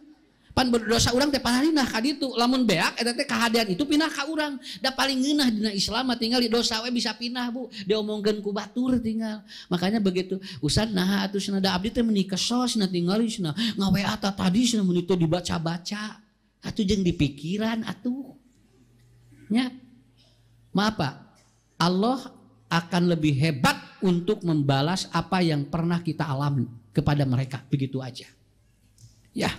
Pan berdosa urang teh panalina ka ditu. Lamun beak eta teh kahadean itu pindah ka urang. Da paling ngeunah dina Islam tinggal di dosa we bisa pindah Bu. Diomongkeun ku batur tinggal. Makanya begitu. Ustad naha atuh cenah da abdi teh meuni kesos cenah tingali cenah ngawe ata tadi cenah meuni teh dibaca-baca. Atuh jeung dipikiran atuh. Nya. Maaf Pak. Allah akan lebih hebat untuk membalas apa yang pernah kita alami kepada mereka, begitu aja. Ya.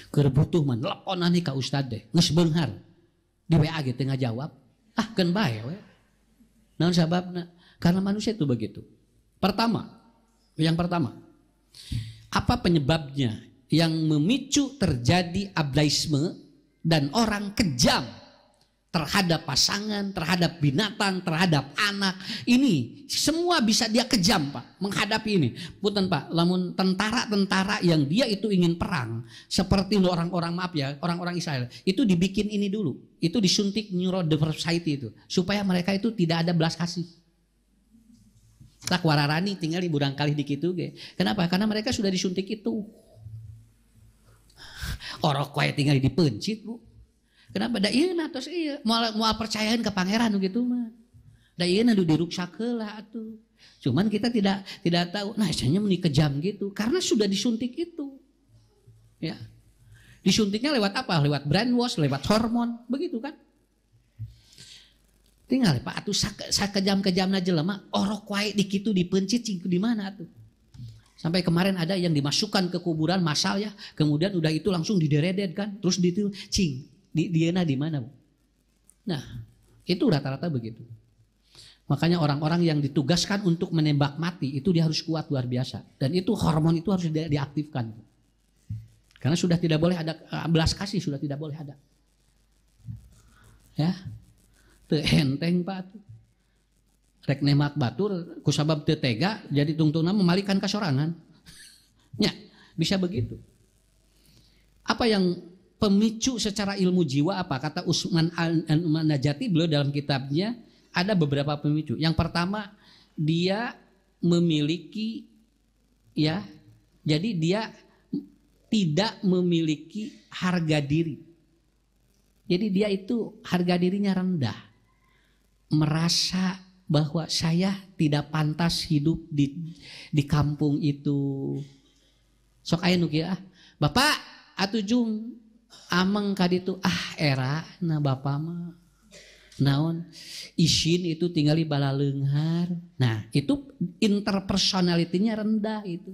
Keur butuh mah teleponan ka ustad deh, geus beunghar. Di WA ge teu ngajawab. Keun bae we. Naon sababna? Karena manusia itu begitu. Yang pertama, apa penyebabnya yang memicu terjadi ablaisme dan orang kejam terhadap pasangan, terhadap binatang, terhadap anak. Ini semua bisa dia kejam Pak, menghadapi ini. Punten Pak, lamun tentara-tentara yang dia itu ingin perang, seperti orang-orang Israel, itu dibikin ini dulu. Itu disuntik neurodiversity itu, supaya mereka itu tidak ada belas kasih. Tak wararani tinggal di burang kali dikitu ge. Kenapa? Karena mereka sudah disuntik itu. Orok wae tinggal dipencit Bu. Kenapa? Da ieu na tos ieu moal percayain ke pangeran gitu mah. Da ieu na diruksak heula atuh. Cuman kita tidak tahu. Nah, istilahnya meuni kejam gitu karena sudah disuntik itu. Ya. Disuntiknya lewat apa? Lewat brainwash, lewat hormon, begitu kan? Tinggal Pak atuh sakejam-kejamna jelema orok wae di kitu dipencit cing di mana atuh. Sampai kemarin ada yang dimasukkan ke kuburan massal ya, kemudian udah itu langsung dideredet kan, terus ditu cing Diana di mana Bu? Nah, itu rata-rata begitu. Makanya orang-orang yang ditugaskan untuk menembak mati itu dia harus kuat luar biasa. Dan itu hormon itu harus diaktifkan. Karena sudah tidak boleh ada belas kasih, sudah tidak boleh ada. Ya, teu enteng Pak. Rek nemat batur, kusabab teu tega, jadi tungtungna memalikan kasorangan. Ya, bisa begitu. Apa yang pemicu secara ilmu jiwa apa? Kata Usman An-Najati, beliau dalam kitabnya ada beberapa pemicu. Yang pertama, dia memiliki ya, jadi dia tidak memiliki harga diri. Jadi dia itu harga dirinya rendah. Merasa bahwa saya tidak pantas hidup di kampung itu. Sok aya nu kieu ah. Bapak atuh jung ameng kaditu era na bapak mah naon isin itu tinggali bala leunghar. Nah, itu interpersonalitinya rendah itu.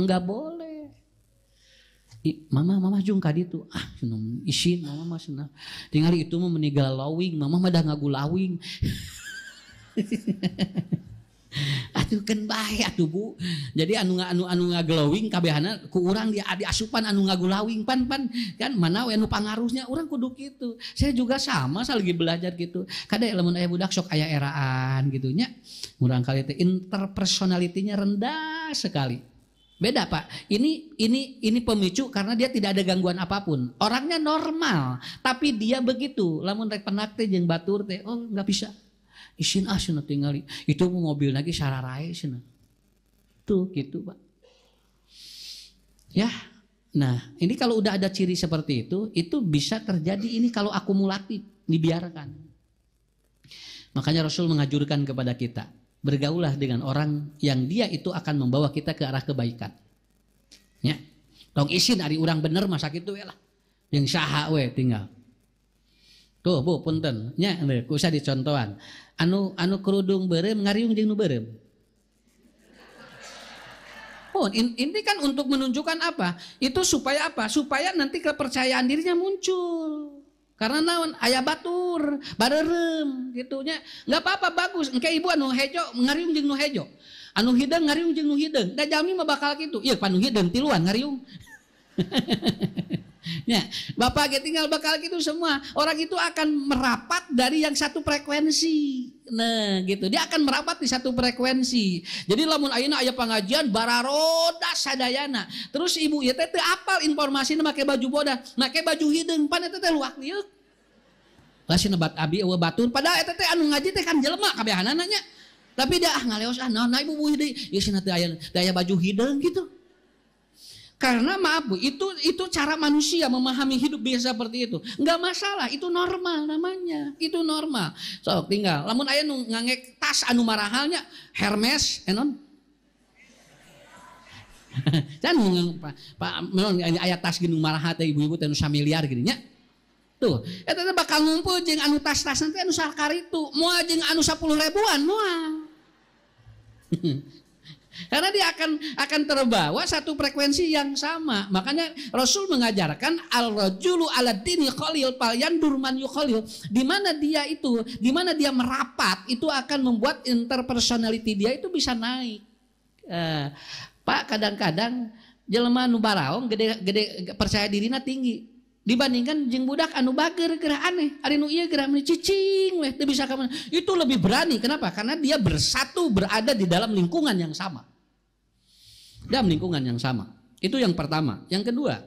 Enggak boleh. Mama jung kaditu isin mama mah senang. Tinggali itu mah meninggal lawing, mama mah dah ngagulawing. Atuh kan bae atuh Bu. Jadi anu ngaglowing kabehana ku urang dia adi asupan anu ngagulawing pan kan mana we anu pangaruhnya urang kudu kitu. Saya juga sama salagi belajar gitu. Kada lamun aya budak sok aya eraan gitu nya. Urang kali teh interpersonalitinya rendah sekali. Beda Pak. Ini pemicu karena dia tidak ada gangguan apapun. Orangnya normal, tapi dia begitu. Lamun rek penak teh jeung batur teh oh enggak bisa. Isin cenah tingali itu mobil lagi sararae cenah tuh gitu Pak ya. Nah ini kalau udah ada ciri seperti itu bisa terjadi ini kalau akumulatif dibiarkan. Makanya Rasul mengajurkan kepada kita bergaulah dengan orang yang dia itu akan membawa kita ke arah kebaikan ya. Tong isin ari urang bener masa kitu we lah jeung saha we tinggal tuh Bu punten nya ku usah dicontohan anu kerudung beureum ngariung jeung nu beureum. Oh, ini kan untuk menunjukkan apa? Itu supaya apa? Supaya nanti kepercayaan dirinya muncul. Karena naon aya batur, bareureum gitu nya. Enggak apa-apa bagus. Engke ibu anu hejo ngariung jeung nu hejo. Anu hideung ngariung jeung nu hideung. Da jami mah bakal kitu. Ieu panu hideung tiluan ngariung. Ya, Bapak tinggal bakal gitu semua. Orang itu akan merapat dari yang satu frekuensi. Nah, gitu. Dia akan merapat di satu frekuensi. Jadi lamun ayeuna aya pangajian bararoda sadayana. Terus ibu ieu teh teu apal informasina make baju bodas, make baju hideung pan eta teh luak liuk. Lah cenah bat abi eueuh batur padahal eta teh anu ngaji teh kan jelema kabehanana nya. Tapi dia ngaleos naon ibu deui. Ieu cenah teh aya baju hideung gitu. Karena maaf Bu, itu cara manusia memahami hidup biasa seperti itu. Enggak masalah, itu normal namanya. Itu normal. So, tinggal lamun aya nu ngangek tas anu marahalnya Hermes, enon. Can Pak aya tas ginu maraha teh ibu-ibu teh nu 1 miliar gini nya. Tuh, eta teh bakal ngumpul jeung anu tas-tas teh anu sakaritu, moal jeung anu 10 ribuan moal. Karena dia akan terbawa satu frekuensi yang sama. Makanya Rasul mengajarkan al-rajulu ala dini khalil fal yandur man yukhalil. Di mana dia merapat itu akan membuat interpersonality dia itu bisa naik. Pak kadang-kadang jelema nu baraong gede percaya dirina tinggi dibandingkan jeung budak anu bager geura aneh. Ari nu ieu geura cicing weh teu bisa ka mana. Itu lebih berani. Kenapa? Karena dia berada di dalam lingkungan yang sama. Dalam lingkungan yang sama. Itu yang pertama. Yang kedua,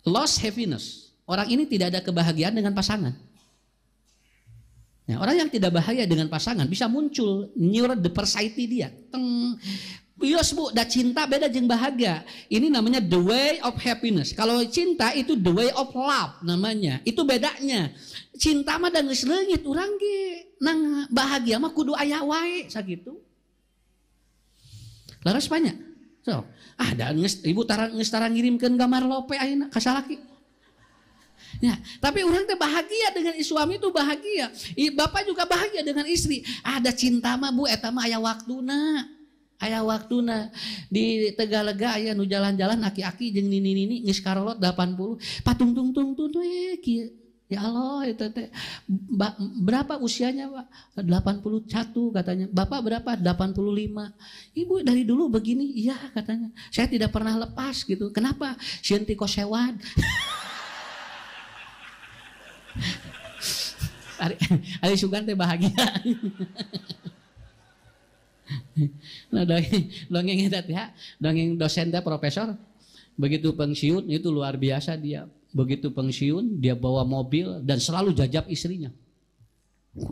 lost happiness. Orang ini tidak ada kebahagiaan dengan pasangan. Ya, orang yang tidak bahagia dengan pasangan bisa muncul neuro depressity dia. Bios Bu, da cinta beda jeung bahagia. Ini namanya the way of happiness. Kalau cinta itu the way of love namanya. Itu bedanya. Cinta mah da geus leungit urang ge. Nang bahagia mah kudu aya wae sakitu. Laras banyak. So, da ibu geus tara ngirimkeun gambar lope ayeuna ka salaki. Ya, tapi orang teh bahagia dengan suami itu bahagia. Bapak juga bahagia dengan istri. Ada cinta mah Bu, eta mah aya waktuna. Aya waktuna. Di Tegalega aya nu jalan-jalan aki-aki jeung nini-nini geus karolot 80. Patung-tung-tung we kieu. Ya Allah, itu teh berapa usianya Pak? 81 katanya. Bapak berapa? 85. Ibu dari dulu begini, iya katanya. Saya tidak pernah lepas gitu. Kenapa? Sieun ti kosewan. Ari sugan teh bahagia. Nah dongeng eta teh, dongeng dosen teh profesor. Begitu pensiun itu luar biasa dia. Begitu pensiun dia bawa mobil dan selalu jajab istrinya.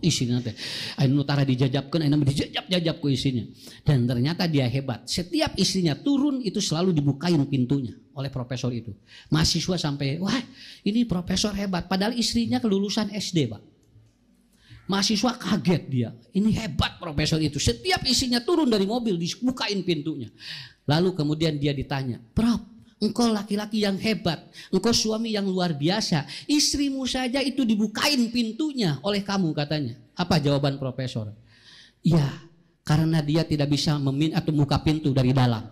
Isinya teh anu tara dijajabkeun anu dijajab-jajab ku isinya. Dan ternyata dia hebat. Setiap istrinya turun itu selalu dibukain pintunya oleh profesor itu. Mahasiswa sampai, wah ini profesor hebat. Padahal istrinya kelulusan SD, Pak. Mahasiswa kaget dia. Ini hebat profesor itu. Setiap istrinya turun dari mobil dibukain pintunya. Lalu kemudian dia ditanya, Prof, engkau laki-laki yang hebat, engkau suami yang luar biasa, istrimu saja itu dibukain pintunya oleh kamu katanya. Apa jawaban profesor? Ya, karena dia tidak bisa atau buka pintu dari dalam.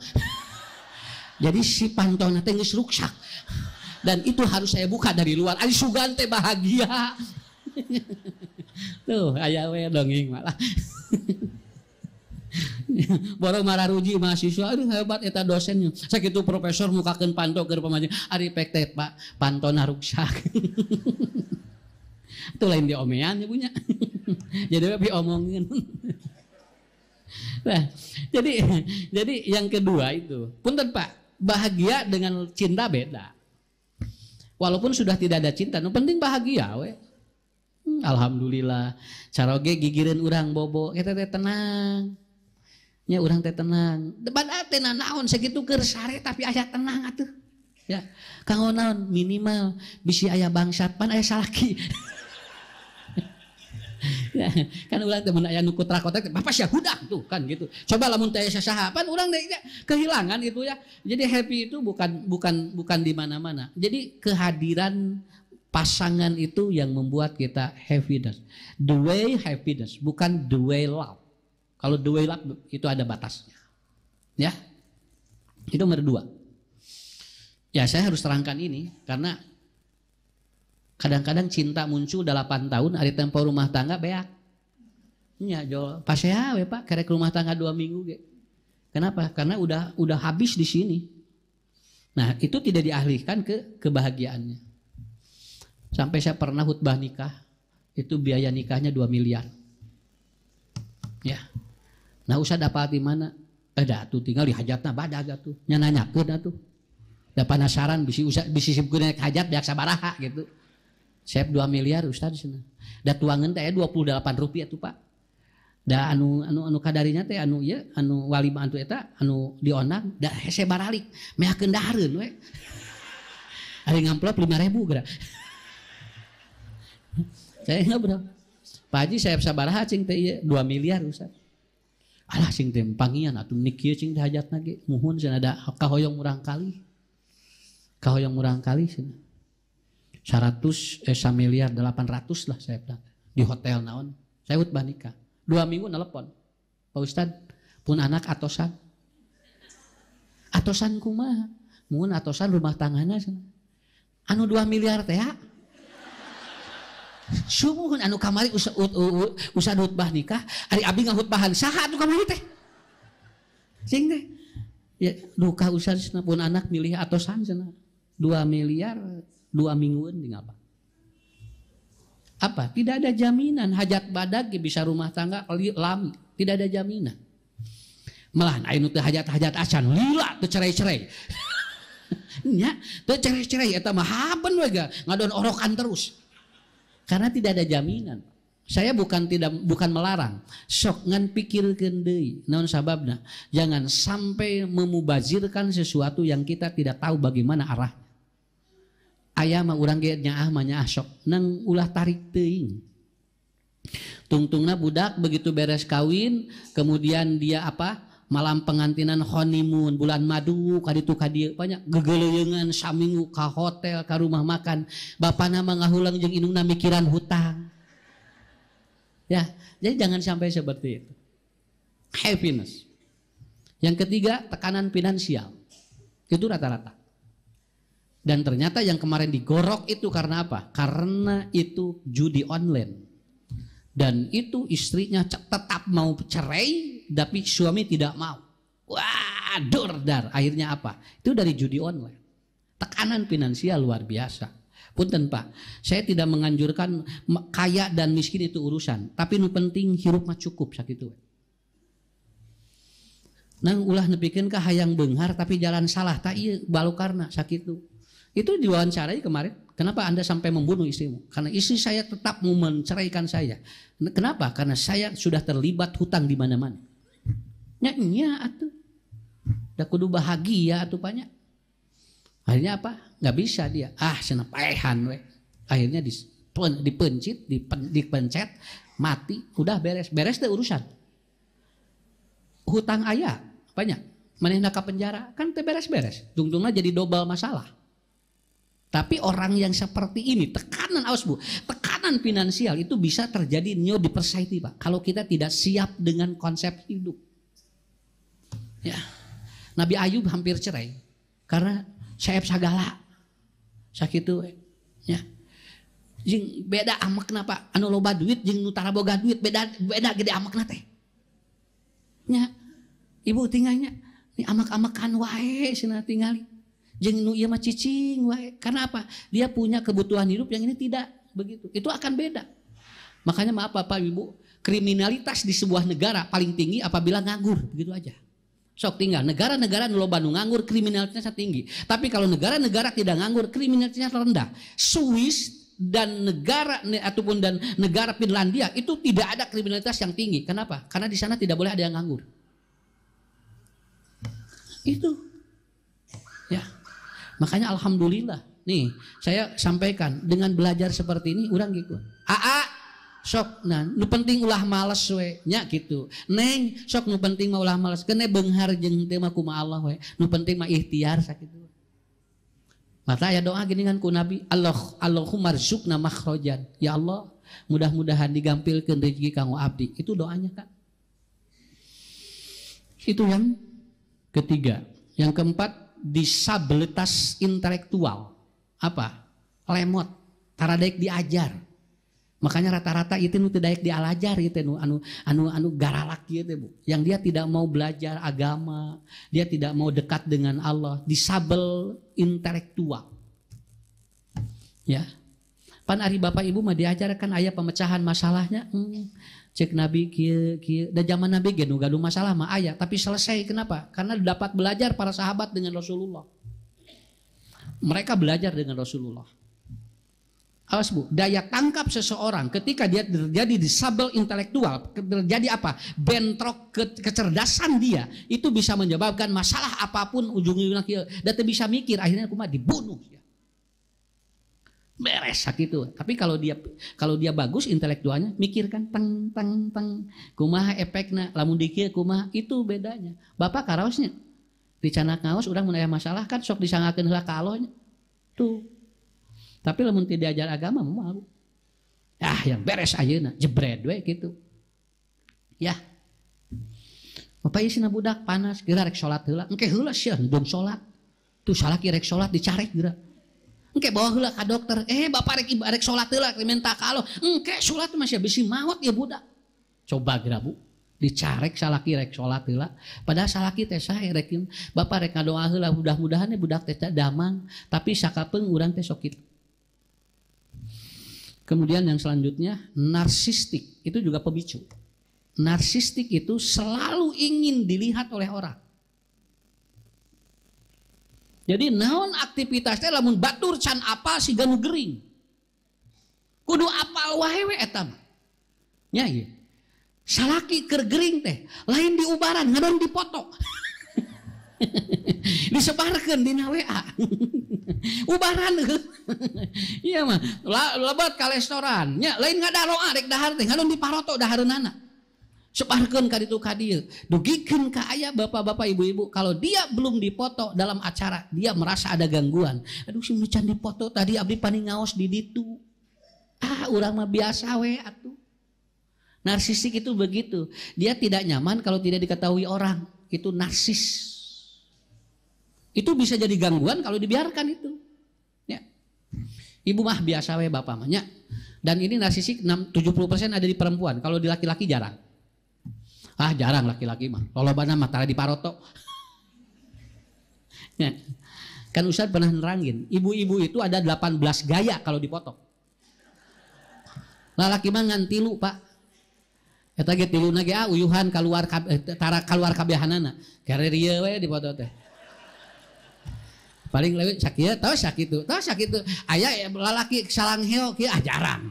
Jadi si pantona teh geus ruksak. Dan itu harus saya buka dari luar. Ari sugan teh bahagia. Tuh, aya we dongeng malah. Borong mararuji mahasiswa, aduh hebat eta dosennya. Sakitu profesor mukakeun panto keur pamajikan, ari pek teh Pak, pantona ruksak. Itu lain diomean ya punya. Jadi diomongin. Nah, jadi yang kedua itu, punten Pak, bahagia dengan cinta beda. Walaupun sudah tidak ada cinta, no penting bahagia we. Alhamdulillah, caroge gigireun urang bobo, eta teh tenang. Ya urang teh tenang. Padahal teh naon sakitu keur sare tapi aya tenang atuh. Ya, kanggo naon minimal bisi aya bangsat pan aya salaki. Ya, kan urang teh mun aya nu kutra kota bapak sia hudak tuh kan gitu. Coba lamun teh sasaha pan urang teh kehilangan itu ya. Jadi happy itu bukan di mana-mana. Jadi kehadiran pasangan itu yang membuat kita happiness. The way happiness bukan the way love. Kalau the way love itu ada batasnya. Ya. Itu nomor 2. Ya saya harus terangkan ini karena kadang-kadang cinta muncul 8 tahun hari tempo rumah tangga beak. Nya jo pasea we Pak kerek rumah tangga 2 minggu ge. Kenapa? Karena udah habis di sini. Nah, itu tidak dialihkan ke kebahagiaannya. Sampai saya pernah khutbah nikah, itu biaya nikahnya 2 miliar. Ya. Nah usah dapat di mana? Tuh tinggal di hajatna badag atuh. Nya nanyakeun atuh. Da penasaran bisi sibkeun naik hajat beak sabaraha gitu. Sep 2 miliar Ustaz cenah. Da tuangeun teh Rp28 tuh Pak. Da anu kadarinya teh anu walimah atuh eta anu dionang da hese baralik. Meakeun dahareun we. Ari ngamplop 5.000 geura. Saya enggak berapa. Pak Haji saya sabaraha cing teh 2 miliar Ustaz. Alah sing teh pangian atuh nikih cing teh hajatna ge muhun cenah da kahoyong murang kali. Kahoyong murang kali cenah. 100 miliar 800 lah saya bilang. Di hotel naon. Saya khutbah nikah. 2 minggu nelpon. Pak Ustad, pun anak atosan. Atosan kumaha? Muhun atosan rumah tanggana cenah. Anu 2 miliar teh ya. Sumuhun anu kamari usah khutbah nikah, ari abdi ngahutbahan saha anu kamari teh? Sing teh. Ya duka usah pun anak milih atosan cenah. 2 miliar 2 mingguan tinggal apa? Apa? Tidak ada jaminan hajat badag bisa rumah tangga lami, tidak ada jaminan. Malah anu teh hajat-hajat acan lila teu cerai-cerai. Nya, teu cerai-cerai eta mah haben we ga ngadon orokan terus. Karena tidak ada jaminan. Saya bukan melarang. Sok ngan pikirkeun deui. Naon sababna? Jangan sampai memubazirkan sesuatu yang kita tidak tahu bagaimana arahnya. Aya mah urang ge nyaah mah nyaah sok nang ulah tarik teuing. Tungtungna budak begitu beres kawin, kemudian dia apa? Malam pengantinan honeymoon bulan madu kaditu kadieu banyak gegeleuyeungan saminggu ka hotel ka rumah makan bapana mah ngahulang jeung indungna mikiran hutang ya jadi jangan sampai seperti itu. Happiness yang ketiga tekanan finansial itu rata-rata dan ternyata yang kemarin digorok itu karena apa? Karena itu judi online. Dan itu istrinya tetap mau cerai, tapi suami tidak mau. Wah, dordar. Akhirnya apa? Itu dari judi online. Tekanan finansial luar biasa. Punten Pak, saya tidak menganjurkan kaya dan miskin itu urusan. Tapi nu penting hirup mah cukup sakitu. Nang ulah nepikeun ka hayang beunghar tapi jalan salah tak ieu balukarna sakitu. Itu diwawancarai kemarin. Kenapa Anda sampai membunuh istrimu? Karena istri saya tetap mau menceraikan saya. Kenapa? Karena saya sudah terlibat hutang di mana-mana. Nya atuh. Da kudu bahagia atuh banyak. Akhirnya apa? Nggak bisa dia. Cenah paehan we. Akhirnya dipencet, mati, udah beres. Beres deh urusan. Hutang ayah banyak. Manehna ka penjara kan teu beres-beres. Tungtungna jadi double masalah. Tapi orang yang seperti ini, tekanan tekanan finansial itu bisa terjadi di society, Pak. Kalau kita tidak siap dengan konsep hidup. Ya. Nabi Ayub hampir cerai karena saeb sagala. Sakitu ya. Jeung beda amakna, Pak. Anu loba duit jeung nu tara boga duit beda gede amakna teh. Nya. Ibu tinggalnya ni amak-amakan wae cenah tingali. Jeung nu ieu mah cicing wae. Karena apa? Dia punya kebutuhan hidup yang ini tidak begitu. Itu akan beda. Makanya maaf Bapak Ibu, kriminalitas di sebuah negara paling tinggi apabila nganggur, begitu aja. Sok tinggal negara-negara nu loba nu nganggur kriminalitasnya tinggi. Tapi kalau negara-negara tidak nganggur kriminalitasnya rendah. Swiss dan negara Finlandia itu tidak ada kriminalitas yang tinggi. Kenapa? Karena di sana tidak boleh ada yang nganggur. Itu. Ya. Makanya alhamdulillah. Nih, saya sampaikan dengan belajar seperti ini urang gitu. Sok nah nu penting ulah males we nya gitu. Neng sok nu penting mah ulah males. Kene beunghar jeung teu mah kumaha Allah we. Nu penting mah ikhtiar sakitu. Mata aya doa gini kan ku Nabi, Allahumma rzuqna makhrajan. Ya Allah, mudah-mudahan digampilkeun rezeki kanggo abdi. Itu doanya kan. Itu yang ketiga. Yang keempat, disabilitas intelektual. Apa? Lemot, tara daek diajar. Makanya rata-rata itu nu teu daek dialajar itu anu garalak gitu Bu. Yang dia tidak mau belajar agama, dia tidak mau dekat dengan Allah, disabel intelektual. Ya. Pan ari Bapak Ibu mah diajarkan aya pemecahan masalahnya. Cek Nabi kieu da zaman Nabi ge nu gaduh masalah mah aya, tapi selesai kenapa? Karena dapat belajar para sahabat dengan Rasulullah. Mereka belajar dengan Rasulullah. Awas Bu, daya tangkap seseorang ketika dia terjadi disabel intelektual, terjadi apa? Bentrok kecerdasan dia, itu bisa menyebabkan masalah apapun ujung-ujungnya dan teu bisa mikir, akhirnya kumaha dibunuh. Beres sakitu. Tapi kalau dia bagus intelektualnya, mikirkan teng kumaha efekna, lamun dikieu kumaha, itu bedanya. Bapak karaosnya dicanak ngaos urang mun aya masalah kan sok disangakeun heula ka Allahnya. Tuh. Tapi lamun tidak diajar agama mau. Yang beres ayeuna jebred we gitu. Ya. Bapak ieu cenah budak panas, geura rek salat heula. Engke heula sia dong salat. Tuh salaki rek salat dicarek geura. Engke bawa heula ka dokter. Bapak rek salat heula minta ka Allah. Engke salat mah sia bisi maot ya budak. Coba geura Bu. Dicarek salaki rek salat heula. Padahal salaki teh sae rek Bapak rek ngadoa heula mudah-mudahan budak teh damang, tapi sakapeung urang teh sok kitu. Kemudian yang selanjutnya narsistik, itu juga pemicu. Narsistik itu selalu ingin dilihat oleh orang. Jadi naon aktivitasnya lamun batur can apal si ganu gering. Kudu apal wae we eta mah. Nya ieu. Salaki keur gering teh, lain diubaran ngadon dipoto. Disebarkeun dina WA. Ubaran iya mah lebat ka restoran nya lain ngadaroa rek dahar teh ngadon diparoto dahareunana sebarkeun ka ditu ka dieu dugikeun ka aya bapak-bapak ibu-ibu kalau dia belum dipoto dalam acara dia merasa ada gangguan aduh si can dipoto tadi abdi paning ngaos di ditu urang mah biasa we atuh. Narsistik itu begitu, dia tidak nyaman kalau tidak diketahui orang, itu narsis. Itu bisa jadi gangguan kalau dibiarkan itu. Ya. Ibu mah biasa we bapak mah nya. Dan ini narsisik 70% ada di perempuan. Kalau di laki-laki jarang. Jarang laki-laki mah. Lolobana mah tara diparoto. Ya. Kan Ustaz pernah nerangin, ibu-ibu itu ada 18 gaya kalau dipotong. Lalaki mah ngan 3, Pak. Eta ge tiluna ge uyuhan keluar keluar kabehanana. Kere rieu we di foto teh. Paling leuwih sakieu tos sakitu. Aya lalaki salangheo kieu jarang.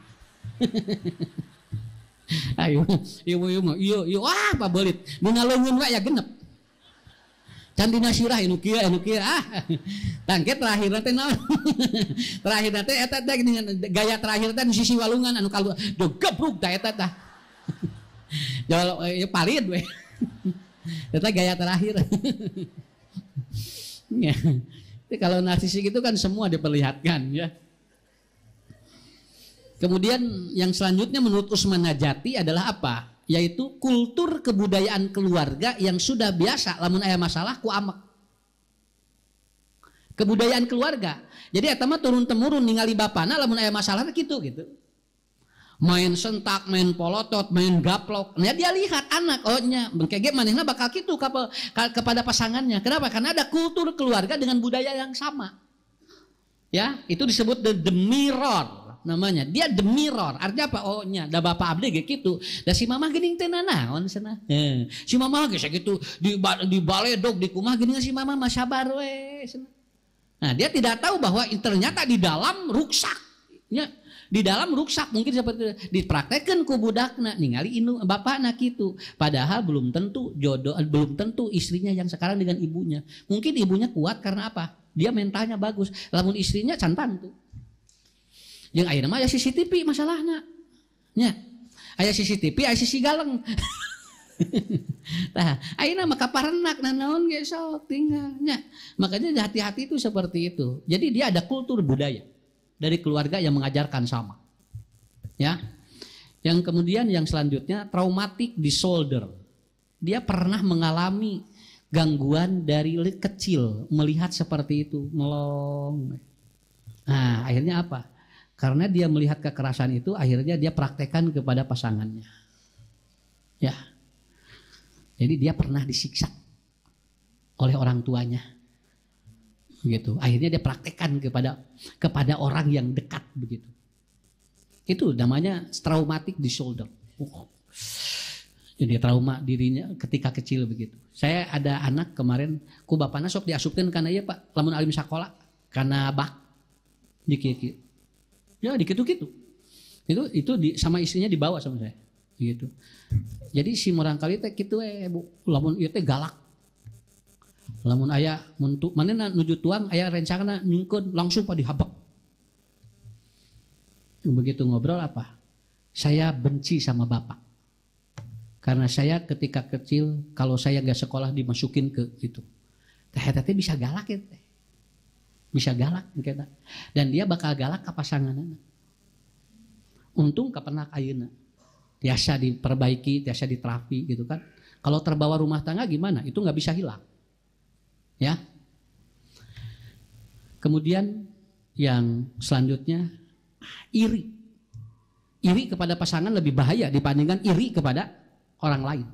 Ayo, ieu wah pabelit. Nu ngalungun we ya genep. Can dina sirah anu kieu tangke terakhir teh naon. Terakhir teh eta teh gaya terakhir teh sisi walungan anu kaluar. Gebruk tah eta tah. Jalo palit we. Eta gaya terakhir. Ya. Jadi kalau narsisik itu kan semua diperlihatkan ya. Kemudian yang selanjutnya menurut Usman Najati adalah apa? Yaitu kultur kebudayaan keluarga yang sudah biasa lamun aya masalah ku amek. Kebudayaan keluarga. Jadi eta mah turun temurun ningali bapana lamun aya masalah gitu. Main sentak, main polotot, main gaplok. Nah dia lihat anak, ohnya bengkege manehna bakal gitu kepada pasangannya. Kenapa? Karena ada kultur keluarga dengan budaya yang sama. Ya, itu disebut the mirror namanya. Dia the mirror. Artinya apa? Ohnya da bapak abdi ge kitu. Da si mamah geuning teh nanaon cenah. Si mamah ge sakitu di baledog di kumaha geuning si mamah mah sabar we cenah. Nah, dia tidak tahu bahwa ternyata di dalam ruksak. Ya. Di dalam ruksak mungkin seperti itu. Dipraktekkan ku budakna ningali inu bapakna kitu. Padahal belum tentu jodoh, belum tentu istrinya yang sekarang dengan ibunya. Mungkin ibunya kuat karena apa? Dia mentalnya bagus. Lamun istrinya cantan tuh. Yang ayeuna mah aya CCTV masalahna. Nya. Aya CCTV, aya sisi galeng. Tah, ayeuna mah kaparenak naon ge sok tinggal nya. Makanya hati-hati itu seperti itu. Jadi dia ada kultur budaya dari keluarga yang mengajarkan sama. Ya. Yang kemudian yang selanjutnya traumatic disorder. Dia pernah mengalami gangguan dari kecil, melihat seperti itu, melong. Nah, akhirnya apa? Karena dia melihat kekerasan itu, akhirnya dia praktekkan kepada pasangannya. Ya. Jadi dia pernah disiksa oleh orang tuanya. Gitu. Akhirnya dia praktekkan kepada orang yang dekat begitu. Itu namanya traumatic disorder. Jadi trauma dirinya ketika kecil begitu. Saya ada anak kemarin ku bapana sok diasupkeun kana ieu Pak, lamun alim sakola kana bak dikieu. Ya dikitu-kitu. Itu sama istrinya dibawa sama saya. Gitu. Jadi si murang kali teh kitu Bu, lamun ieu teh galak. Lamun aya muntu manehna nuju tuang aya rencana nyungkeun langsung pada dihabak. Begitu ngobrol apa? Saya benci sama bapak. Karena saya ketika kecil kalau saya gak sekolah dimasukin ke itu. Teh bisa galak ya teh. Bisa galak kita. Dan dia bakal galak ke pasanganna. Untung kapenak ayeuna. Tiasa diperbaiki, tiasa diterapi gitu kan. Kalau terbawa rumah tangga gimana? Itu nggak bisa hilang. Ya. Kemudian yang selanjutnya iri. Iri kepada pasangan lebih bahaya dibandingkan iri kepada orang lain.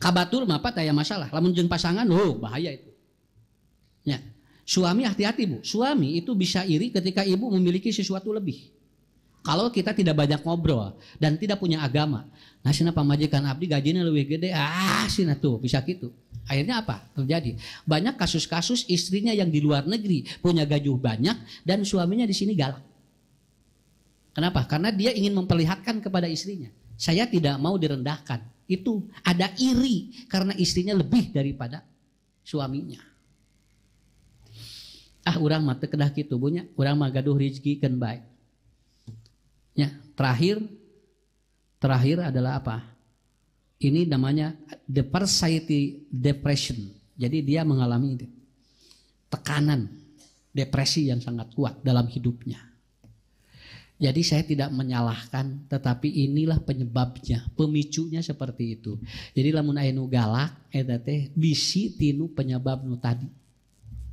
Kabatur mah apa taya masalah. Lamun jeung pasangan bahaya itu. Ya. Suami hati-hati Bu. Suami itu bisa iri ketika ibu memiliki sesuatu lebih. Kalau kita tidak banyak ngobrol dan tidak punya agama. Nah sina pamajikan abdi gajinya lebih gede. Sina tuh bisa gitu. Akhirnya apa? Terjadi. Banyak kasus-kasus istrinya yang di luar negeri punya gaji banyak dan suaminya di sini galak. Kenapa? Karena dia ingin memperlihatkan kepada istrinya. Saya tidak mau direndahkan. Itu ada iri karena istrinya lebih daripada suaminya. Urang mah teu kedah kitu bunya. Urang mah gaduh rezeki keun bae. Ya, terakhir adalah apa? Ini namanya depression. Jadi dia mengalami tekanan, depresi yang sangat kuat dalam hidupnya. Jadi saya tidak menyalahkan, tetapi inilah penyebabnya, pemicunya seperti itu. Jadi lamun aya nu galak eta teh bisi tinu penyebab nu tadi.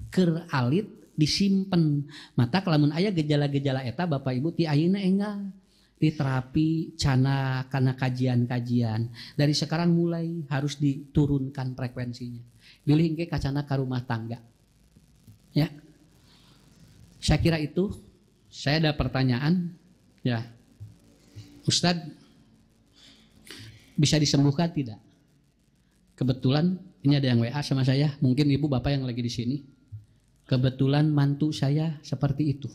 Keur alit disimpen. Mata lamun aya gejala-gejala eta Bapak Ibu ti ayeuna enggal diterapi cana karena kajian-kajian. Dari sekarang mulai harus diturunkan frekuensinya. Bilih engke kacana ka rumah tangga. Ya. Saya kira itu. Saya ada pertanyaan. Ya. Ustadz, Bisa disembuhkan tidak? Kebetulan ini ada yang WA sama saya, mungkin ibu bapak yang lagi di sini. Kebetulan mantu saya seperti itu.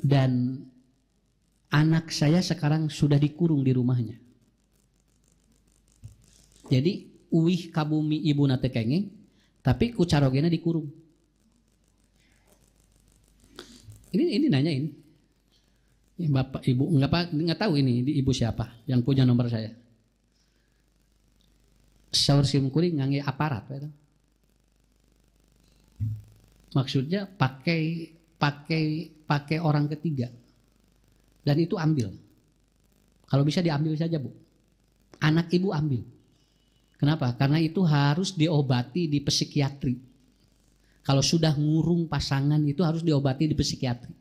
Dan anak saya sekarang sudah dikurung di rumahnya. Jadi uih kabumi ibu nate kenging, tapi kucarogena dikurung. Ini nanyain. Bapak ibu nggak tahu ini ibu siapa yang punya nomor saya. Saur sim kuring ngangge aparat, gitu. Maksudnya pakai orang ketiga, dan itu ambil. Kalau bisa diambil saja bu. Anak ibu ambil. Kenapa? Karena itu harus diobati di psikiatri. Kalau sudah ngurung pasangan itu harus diobati di psikiatri.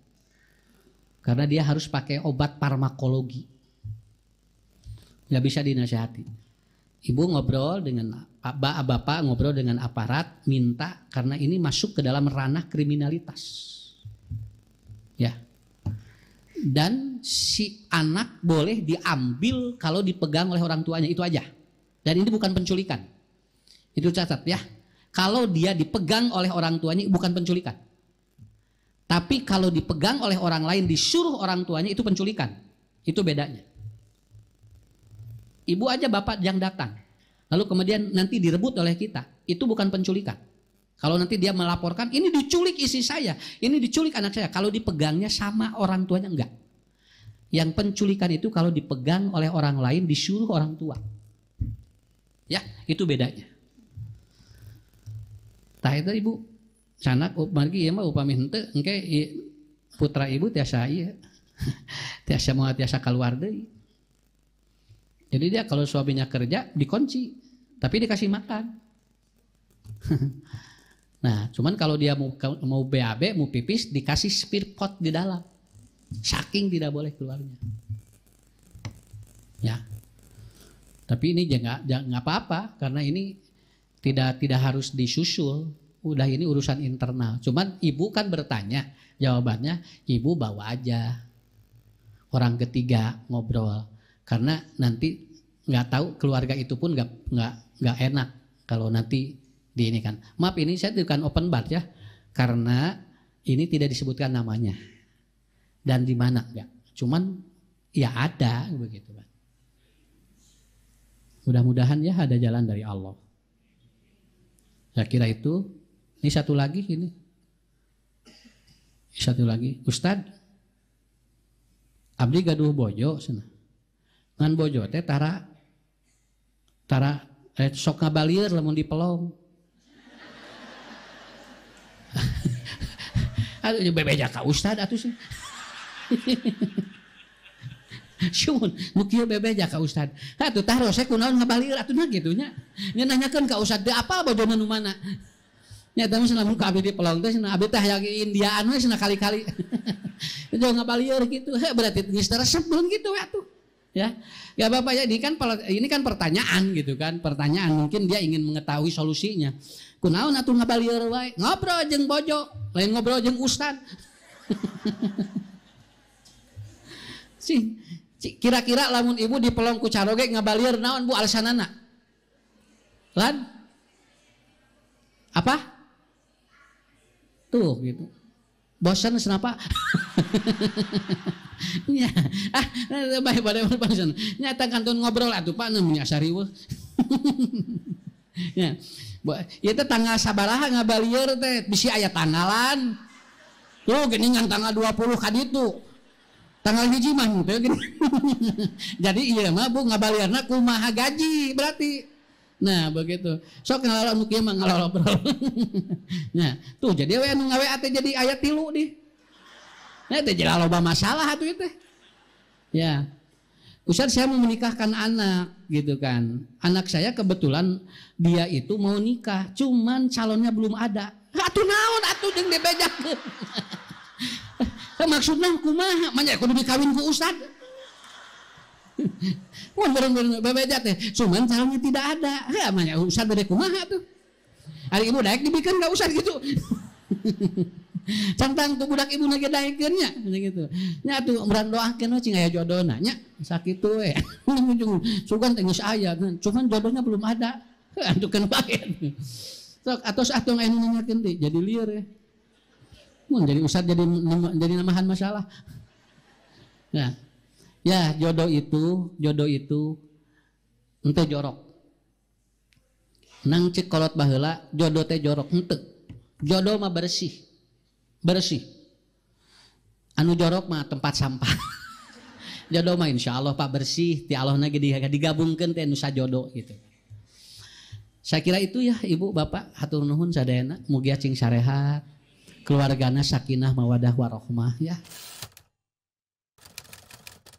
Karena dia harus pakai obat farmakologi. Gak bisa dinasihati. Ibu ngobrol dengan bapak ngobrol dengan aparat, minta karena ini masuk ke dalam ranah kriminalitas. Ya. Dan si anak boleh diambil kalau dipegang oleh orang tuanya, itu aja. Dan ini bukan penculikan. Itu catat ya. Kalau dia dipegang oleh orang tuanya bukan penculikan. Tapi kalau dipegang oleh orang lain disuruh orang tuanya itu penculikan. Itu bedanya. Ibu aja bapak yang datang. Lalu kemudian nanti direbut oleh kita. Itu bukan penculikan. Kalau nanti dia melaporkan ini diculik istri saya, ini diculik anak saya. Kalau dipegangnya sama orang tuanya enggak. Yang penculikan itu kalau dipegang oleh orang lain disuruh orang tua. Ya, itu bedanya. Tah itu ibu sanak margi ieu mah upami henteu engke putra ibu tiasa ieu. Tiasa moal tiasa kaluar deui. Jadi dia kalau suaminya kerja dikunci, tapi dikasih makan. Nah, cuman kalau dia mau BAB, mau pipis dikasih spear pot di dalam. Saking tidak boleh keluarnya. Ya. Tapi ini jangan apa-apa karena ini tidak harus disusul. Udah ini urusan internal. Cuman ibu kan bertanya, jawabannya ibu bawa aja orang ketiga ngobrol. Karena nanti nggak tahu keluarga itu pun nggak enak kalau nanti di ini kan. Maaf ini saya bukan open bar ya, karena ini tidak disebutkan namanya dan di mana nggak. Cuman ya ada begitu kan. Mudah-mudahan ya ada jalan dari Allah. Saya kira itu. Ini satu lagi ini. Satu lagi, Ustad. Abdi gaduh bojo cenah. Ngan bojo teh tara sok ngabalieur lamun dipelong. Aduh bebeja ka Ustad atuh sih. Syun, nu kieu bebeja ka Ustad. Atuh tah rose kunaon ngabalieur atuh gitu nya. Nya nanyakeun ka Ustad teh apa bojona nu mana? Nya tamu cenah ka abdi dipelong teh cenah abdi teh hayang Indiaan we cenah kali-kali. Itu ngabalieur gitu. Berarti geus resep belum gitu atuh. Ya. Ya Bapak ya ini kan pertanyaan gitu kan. Pertanyaan mungkin dia ingin mengetahui solusinya. Kunaon atuh ngabalieur wae? Ngobrol jeung bojo, lain ngobrol jeung Ustad. Kira-kira lamun ibu dipelong ku caroge ngabalieur naon bu alasanana? Lan? Apa? Tuh gitu. Bosan kenapa? Ya, baik pada bosan. Nyata kantun ngobrol atuh Pak namanya sariweuh. Ya. Ieu teh tanggal sabaraha ngabalieur teh bisi aya tanggalan. Tuh geuningan tanggal 20 ka ditu. Tanggal hiji mah teh gini. Jadi ieu mah Bu ngabalieurna kumaha gaji berarti. Nah begitu. Sok ngalala nu kieu mah ngalolobrol. Nah, tuh jadi we anu ngawe teh jadi aya 3 di. Nah, teh jadi loba masalah atuh teh. Ya. Ustaz saya mau menikahkan anak gitu kan. Anak saya kebetulan dia itu mau nikah, cuman calonnya belum ada. Atuh naon atuh jeung dibejakeun. Maksudna kumaha? Manya kudu dikawin ku Ustaz. Mun bener-bener bebeja teh, cuman calonnya tidak ada. Ya manya Ustaz bade kumaha tuh. Ari ibu daek dibikeun ka Ustaz gitu. Cantang tuh budak ibu lagi daekeun nya gitu. Nya atuh urang doakeun we cing aya jodona nya sakitu we. Sugan teh geus aya, cuman jodohnya belum ada. Antukeun bae. Sok atos atuh aya nu nanyakeun deui jadi lieur ya. Mun jadi ustad jadi namahan masalah. Nah, ya jodoh itu henteu jorok. Nang cek kolot baheula jodoh teh jorok henteu. Jodoh mah bersih. Anu jorok mah tempat sampah. Jodoh mah insyaallah Pak bersih, ti Allah ge digabungkeun teh nu sajodoh gitu. Saya kira itu ya Ibu Bapak, hatur nuhun sadayana, mugi acing sarehat, keluargana sakinah mawadah warahmah ya.